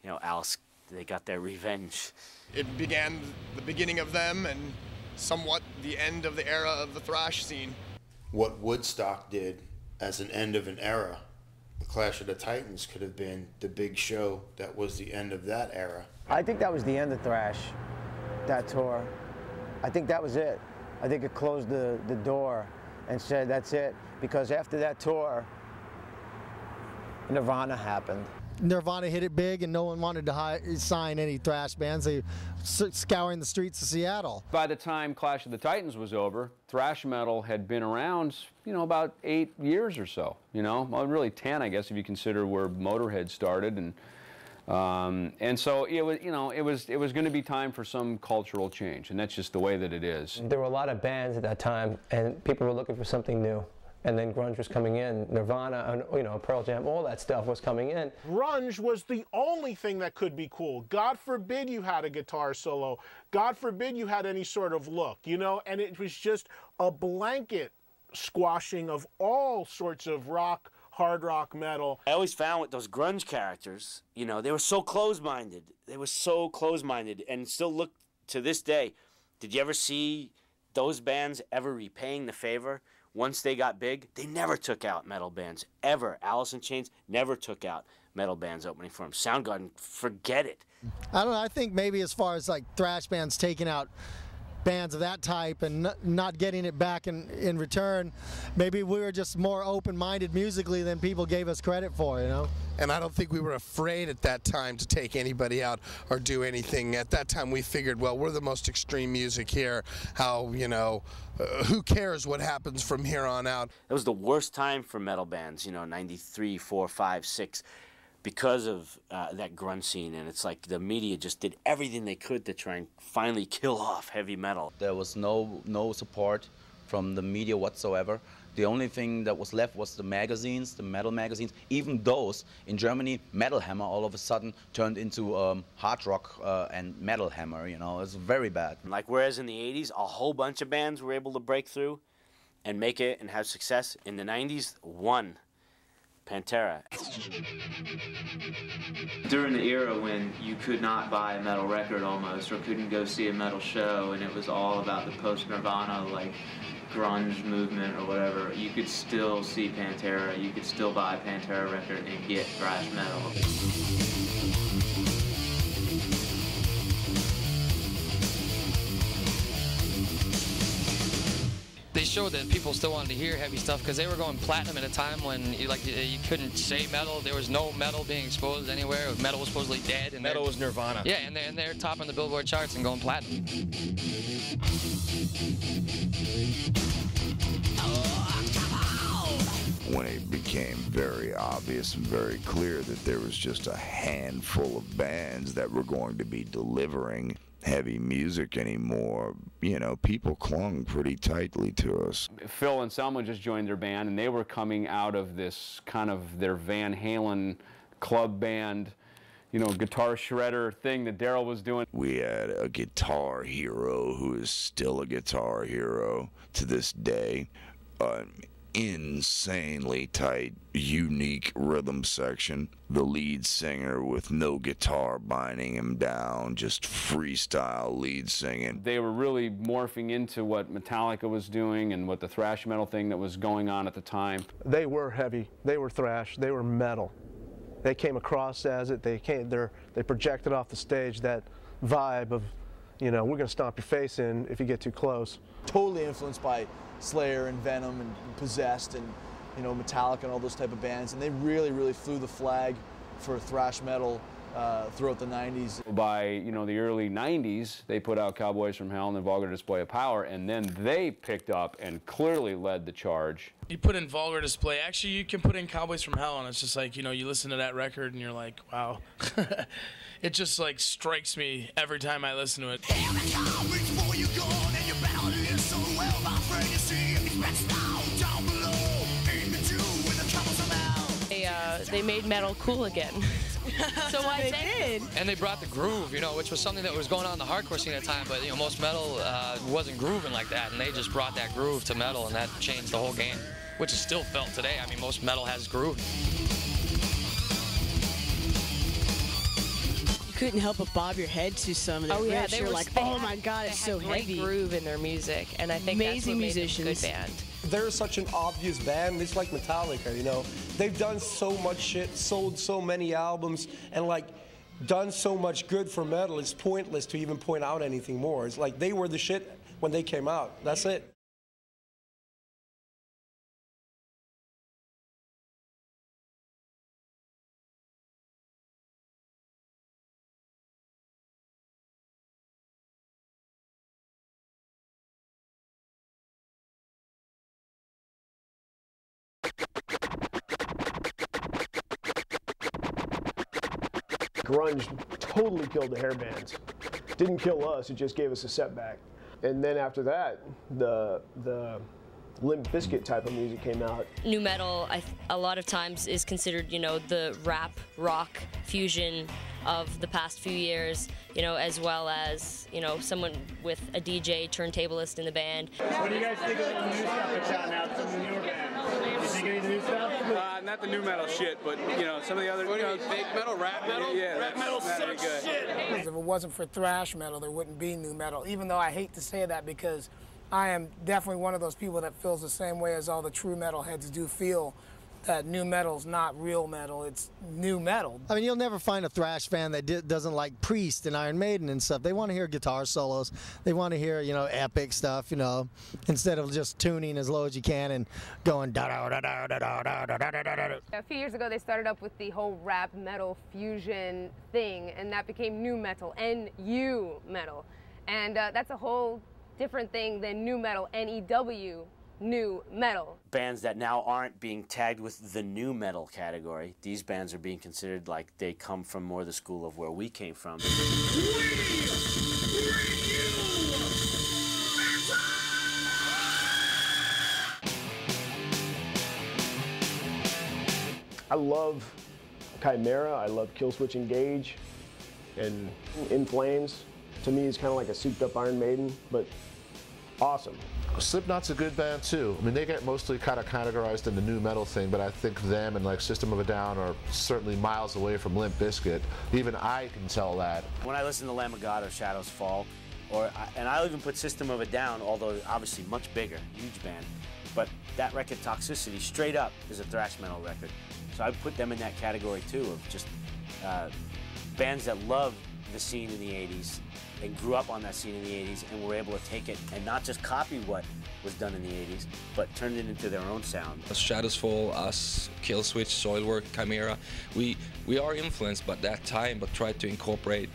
you know, Alice, they got their revenge. It began the beginning of them and somewhat the end of the era of the thrash scene. What Woodstock did as an end of an era, the Clash of the Titans could have been the big show that was the end of that era. I think that was the end of thrash, that tour. I think that was it. I think it closed the door and said that's it, because after that tour, Nirvana happened. Nirvana hit it big, and no one wanted to sign any thrash bands. They were scouring the streets of Seattle. By the time Clash of the Titans was over, thrash metal had been around, you know, about 8 years or so. You know, well, really 10, I guess, if you consider where Motorhead started, and so it was, you know, it was going to be time for some cultural change, and that's just the way that it is. There were a lot of bands at that time, and people were looking for something new. And then grunge was coming in, Nirvana, and, you know, Pearl Jam, all that stuff was coming in. Grunge was the only thing that could be cool. God forbid you had a guitar solo. God forbid you had any sort of look, you know? And it was just a blanket squashing of all sorts of rock, hard rock metal. I always found with those grunge characters, you know, they were so close-minded. They were so close-minded, and still look to this day. Did you ever see those bands ever repaying the favor? Once they got big, they never took out metal bands, ever. Alice in Chains never took out metal bands opening for them. Soundgarden, forget it. I don't know. I think maybe as far as like thrash bands taking out bands of that type and not getting it back in return, maybe we were just more open-minded musically than people gave us credit for, you know? And I don't think we were afraid at that time to take anybody out or do anything. At that time we figured, well, we're the most extreme music here. How, you know, who cares what happens from here on out? It was the worst time for metal bands, you know, 93, 4, 5, 6. Because of that grunge scene, and it's like the media just did everything they could to try and finally kill off heavy metal. There was no support from the media whatsoever. The only thing that was left was the magazines, the metal magazines. Even those, in Germany, Metal Hammer all of a sudden turned into hard rock and Metal Hammer, you know, it's very bad. Like whereas in the 80s, a whole bunch of bands were able to break through and make it and have success, in the 90s, one. Pantera. During the era when you could not buy a metal record almost, or couldn't go see a metal show, and it was all about the post-Nirvana, like, grunge movement or whatever, you could still see Pantera, you could still buy a Pantera record and get thrash metal. They showed that people still wanted to hear heavy stuff because they were going platinum at a time when you couldn't say metal. There was no metal being exposed anywhere. Metal was supposedly dead. And metal was Nirvana. Yeah, and they're topping the Billboard charts and going platinum. When it became very obvious and very clear that there was just a handful of bands that were going to be delivering heavy music anymore, you know, people clung pretty tightly to us. Phil and Selma just joined their band, and they were coming out of this kind of their Van Halen club band, you know, guitar shredder thing that Daryl was doing. We had a guitar hero who is still a guitar hero to this day. Insanely tight, unique rhythm section. The lead singer with no guitar binding him down, just freestyle lead singing. They were really morphing into what Metallica was doing and what the thrash metal thing that was going on at the time. They were heavy, they were thrash, they were metal. They came across as it, they projected off the stage that vibe of, you know, we're gonna stomp your face in if you get too close. Totally influenced by Slayer and Venom and Possessed and, you know, Metallica and all those type of bands, and they really flew the flag for thrash metal throughout the 90s. By, you know, the early 90s, they put out Cowboys from Hell and then Vulgar Display of Power, and then they picked up and clearly led the charge. You put in Vulgar Display, actually you can put in Cowboys from Hell, and it's just like, you know, you listen to that record and you're like, wow. It just like strikes me every time I listen to it. They made metal cool again. So why they did. And they brought the groove, you know, which was something that was going on in the hardcore scene at the time, but, you know, most metal wasn't grooving like that, and they just brought that groove to metal, and that changed the whole game, which is still felt today. I mean, most metal has groove. You couldn't help but bob your head to some of the riffs. They were were like, oh my God, it's so heavy. Great groove in their music, and I think amazing that's what musicians. made them a good band. They're such an obvious band. It's like Metallica, you know. They've done so much shit, sold so many albums, and like done so much good for metal. It's pointless to even point out anything more. It's like they were the shit when they came out. That's it. Grunge totally killed the hair bands. Didn't kill us, it just gave us a setback. And then after that, the Limp Bizkit type of music came out. Nu metal, a lot of times is considered, you know, the rap, rock, fusion of the past few years, you know, as well as, you know, someone with a DJ, turntablist in the band. What do you guys think of the new stuff that's out now, some of the newer bands? You think any of the new stuff? Not the new metal shit, but, you know, some of the other... What do you mean, fake metal, rap metal? Yeah, rap metal sucks shit. If it wasn't for thrash metal, there wouldn't be new metal, even though I hate to say that because I am definitely one of those people that feels the same way as all the true metalheads do feel, that new metal's not real metal, it's new metal. I mean, you'll never find a thrash fan that doesn't like Priest and Iron Maiden and stuff. They want to hear guitar solos. They want to hear, you know, epic stuff, you know, instead of just tuning as low as you can and going da da da da da da da da da da da. A few years ago, they started up with the whole rap metal fusion thing, and that became new metal, N-U metal. And that's a whole different thing than new metal, N-E-W. New metal. Bands that now aren't being tagged with the new metal category, these bands are being considered like they come from more the school of where we came from. I love Chimera, I love Killswitch Engage, and In Flames. To me, it's kind of like a souped up Iron Maiden, but awesome. Slipknot's a good band too. I mean, they get mostly kind of categorized in the new metal thing, but I think them and like System of a Down are certainly miles away from Limp Bizkit. Even I can tell that. When I listen to Lamb of God or Shadows Fall, and I'll even put System of a Down, although obviously much bigger, huge band, but that record, Toxicity, straight up is a thrash metal record. So I put them in that category too, of just bands that love the scene in the 80s and grew up on that scene in the 80s and were able to take it and not just copy what was done in the 80s, but turned it into their own sound. Shadows Fall, us, Killswitch, Soilwork, Chimera, we are influenced by that time, but tried to incorporate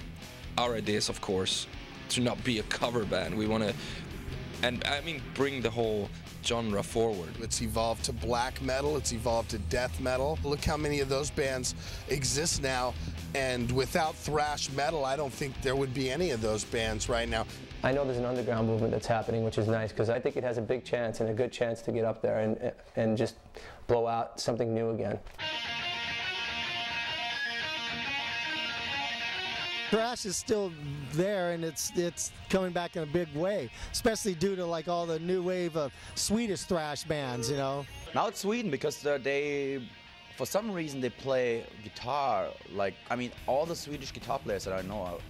our ideas, of course, to not be a cover band. We want to, and I mean, bring the whole genre forward. It's evolved to black metal, it's evolved to death metal. Look how many of those bands exist now, and without thrash metal, I don't think there would be any of those bands right now. I know there's an underground movement that's happening, which is nice, because I think it has a big chance and a good chance to get up there and just blow out something new again. Thrash is still there, and it's coming back in a big way, especially due to like all the new wave of Swedish thrash bands, you know. Now it's Sweden because they, for some reason, they play guitar. Like, I mean, all the Swedish guitar players that I know,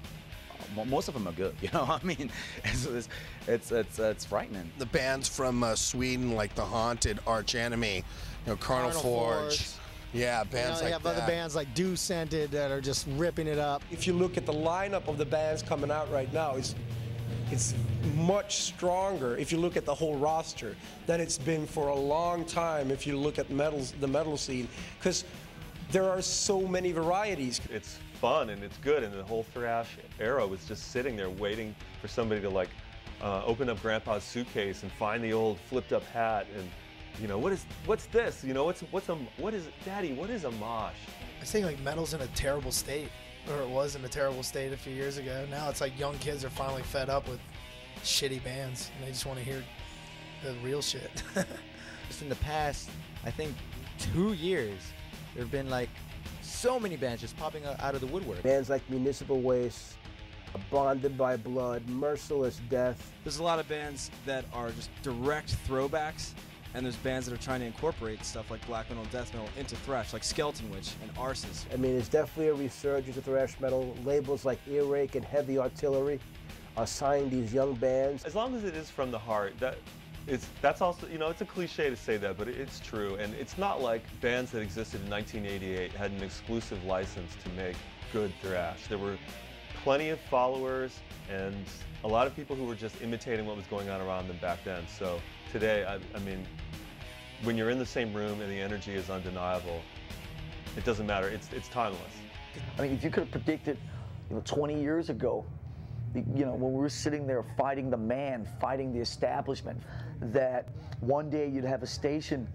most of them are good. You know, I mean, it's frightening. The bands from Sweden, like The Haunted, Arch Enemy, you know, Carnal Forge. Yeah, bands like that. You have other bands like Do Scented that are just ripping it up. If you look at the lineup of the bands coming out right now, it's much stronger if you look at the whole roster than it's been for a long time if you look at the metal scene, because there are so many varieties. It's fun and it's good, and the whole thrash era was just sitting there waiting for somebody to like open up Grandpa's suitcase and find the old flipped up hat and, you know, what's this? You know, what is Daddy? What is a mosh? I think like metal's in a terrible state, or it was in a terrible state a few years ago. Now it's like young kids are finally fed up with shitty bands and they just want to hear the real shit. Just in the past, I think 2 years, there have been like so many bands just popping out of the woodwork. Bands like Municipal Waste, Bonded by Blood, Merciless Death. There's a lot of bands that are just direct throwbacks, and there's bands that are trying to incorporate stuff like black metal and death metal into thrash, like Skeleton Witch and Arsis. I mean, it's definitely a resurgence of thrash metal. Labels like Earache and Heavy Artillery are signing these young bands. As long as it is from the heart, that's also, you know, it's a cliche to say that, but it's true. And it's not like bands that existed in 1988 had an exclusive license to make good thrash. There were plenty of followers and a lot of people who were just imitating what was going on around them back then. So today, I mean, when you're in the same room and the energy is undeniable, it doesn't matter. It's timeless. I mean, if you could have predicted, 20 years ago, when we were sitting there fighting the man, fighting the establishment, that one day you'd have a station,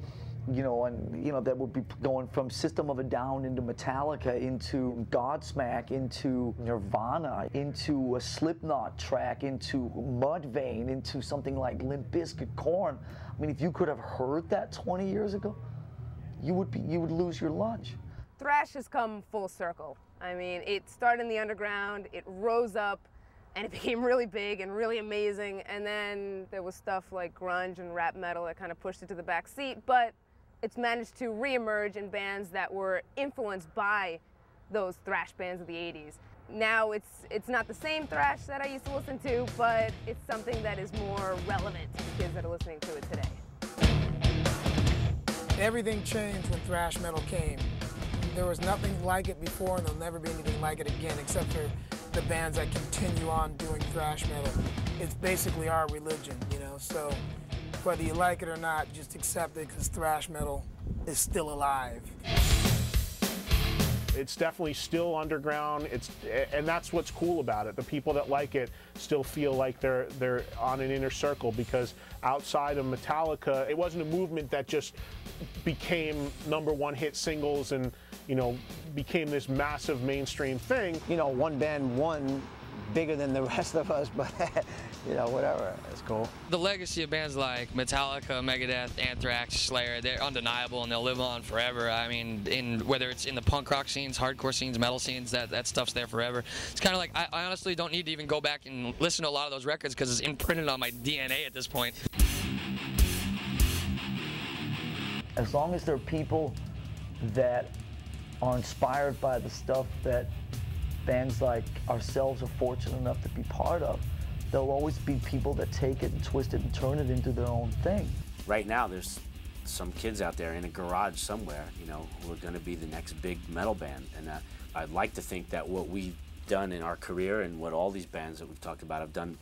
that would be going from System of a Down into Metallica, into Godsmack, into Nirvana, into a Slipknot track, into Mudvayne, into something like Limp Bizkit, Korn. I mean, if you could have heard that 20 years ago, you would lose your lunch. Thrash has come full circle. I mean, it started in the underground, it rose up, and it became really big and really amazing, and then there was stuff like grunge and rap metal that kind of pushed it to the back seat, but it's managed to reemerge in bands that were influenced by those thrash bands of the 80s. Now it's not the same thrash that I used to listen to, but it's something that is more relevant to the kids that are listening to it today. Everything changed when thrash metal came. There was nothing like it before, and there'll never be anything like it again, except for the bands that continue on doing thrash metal. It's basically our religion, you know, so whether you like it or not, just accept it, because thrash metal is still alive. It's definitely still underground. And that's what's cool about it. The people that like it still feel like they're on an inner circle, because outside of Metallica, it wasn't a movement that just became #1 hit singles and, you know, became this massive mainstream thing. You know, one band won bigger than the rest of us, but you know, whatever, it's cool. The legacy of bands like Metallica, Megadeth, Anthrax, Slayer, they're undeniable and they'll live on forever. I mean, whether it's in the punk rock scenes, hardcore scenes, metal scenes, that stuff's there forever. It's kind of like, I honestly don't need to even go back and listen to a lot of those records because it's imprinted on my DNA at this point. As long as there are people that are inspired by the stuff that bands like ourselves are fortunate enough to be part of, there'll always be people that take it and twist it and turn it into their own thing. Right now, there's some kids out there in a garage somewhere, you know, who are going to be the next big metal band. And I'd like to think that what we've done in our career and what all these bands that we've talked about have done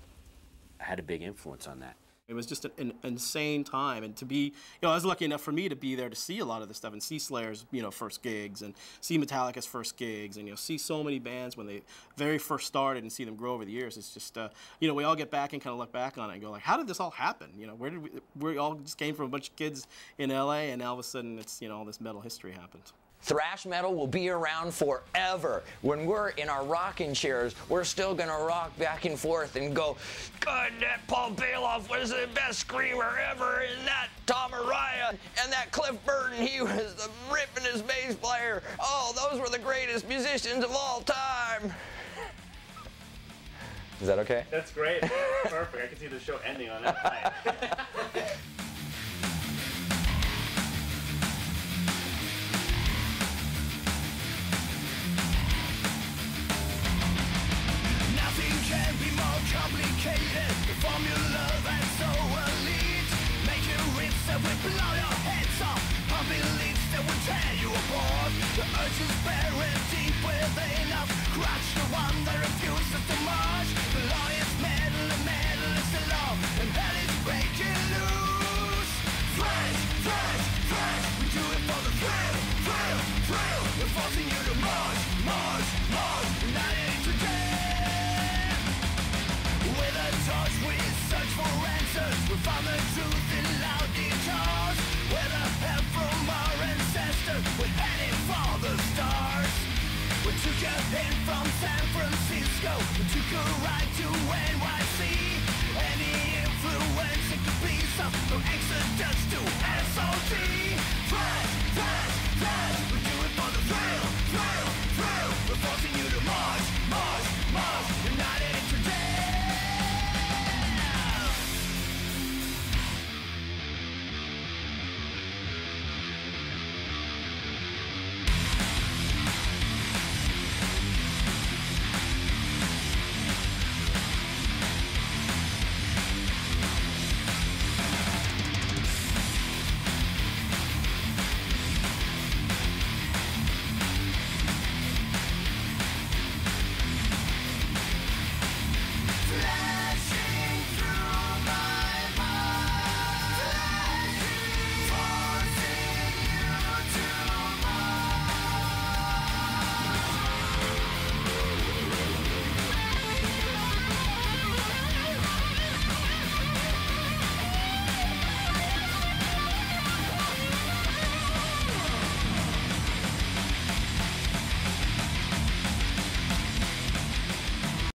had a big influence on that. It was just an insane time, and to be, you know, I was lucky enough for me to be there to see a lot of this stuff and see Slayer's, you know, first gigs and see Metallica's first gigs, and, you know, see so many bands when they very first started and see them grow over the years. It's just, you know, we all get back and kind of look back on it and go like, how did this all happen? You know, where did we all just came from a bunch of kids in LA, and all of a sudden it's, you know, all this metal history happened. Thrash metal will be around forever. When we're in our rocking chairs, we're still gonna rock back and forth and go, God, that Paul Bailoff was the best screamer ever, and that Tom Araya, and that Cliff Burton, he was the rippingest bass player. Oh, those were the greatest musicians of all time. Is that okay? That's great. Perfect. I can see the show ending on that night. Can be more complicated. The formula that's so elite. Make you rich that will blow your heads off. Pumping leads that will tear you apart. The urge is buried deep within us. Crush the one that refuses to march. The law is metal, and metal is the law, and hell is breaking loose. Thrash, thrash, thrash. We do it for the thrill, thrill, thrill. We're forcing you to march, march, march. And I ain't today. With a torch we search for answers. We found the truth in loud guitars. With a help from our ancestors, we're heading for the stars. We took a hint from San Francisco. We took a ride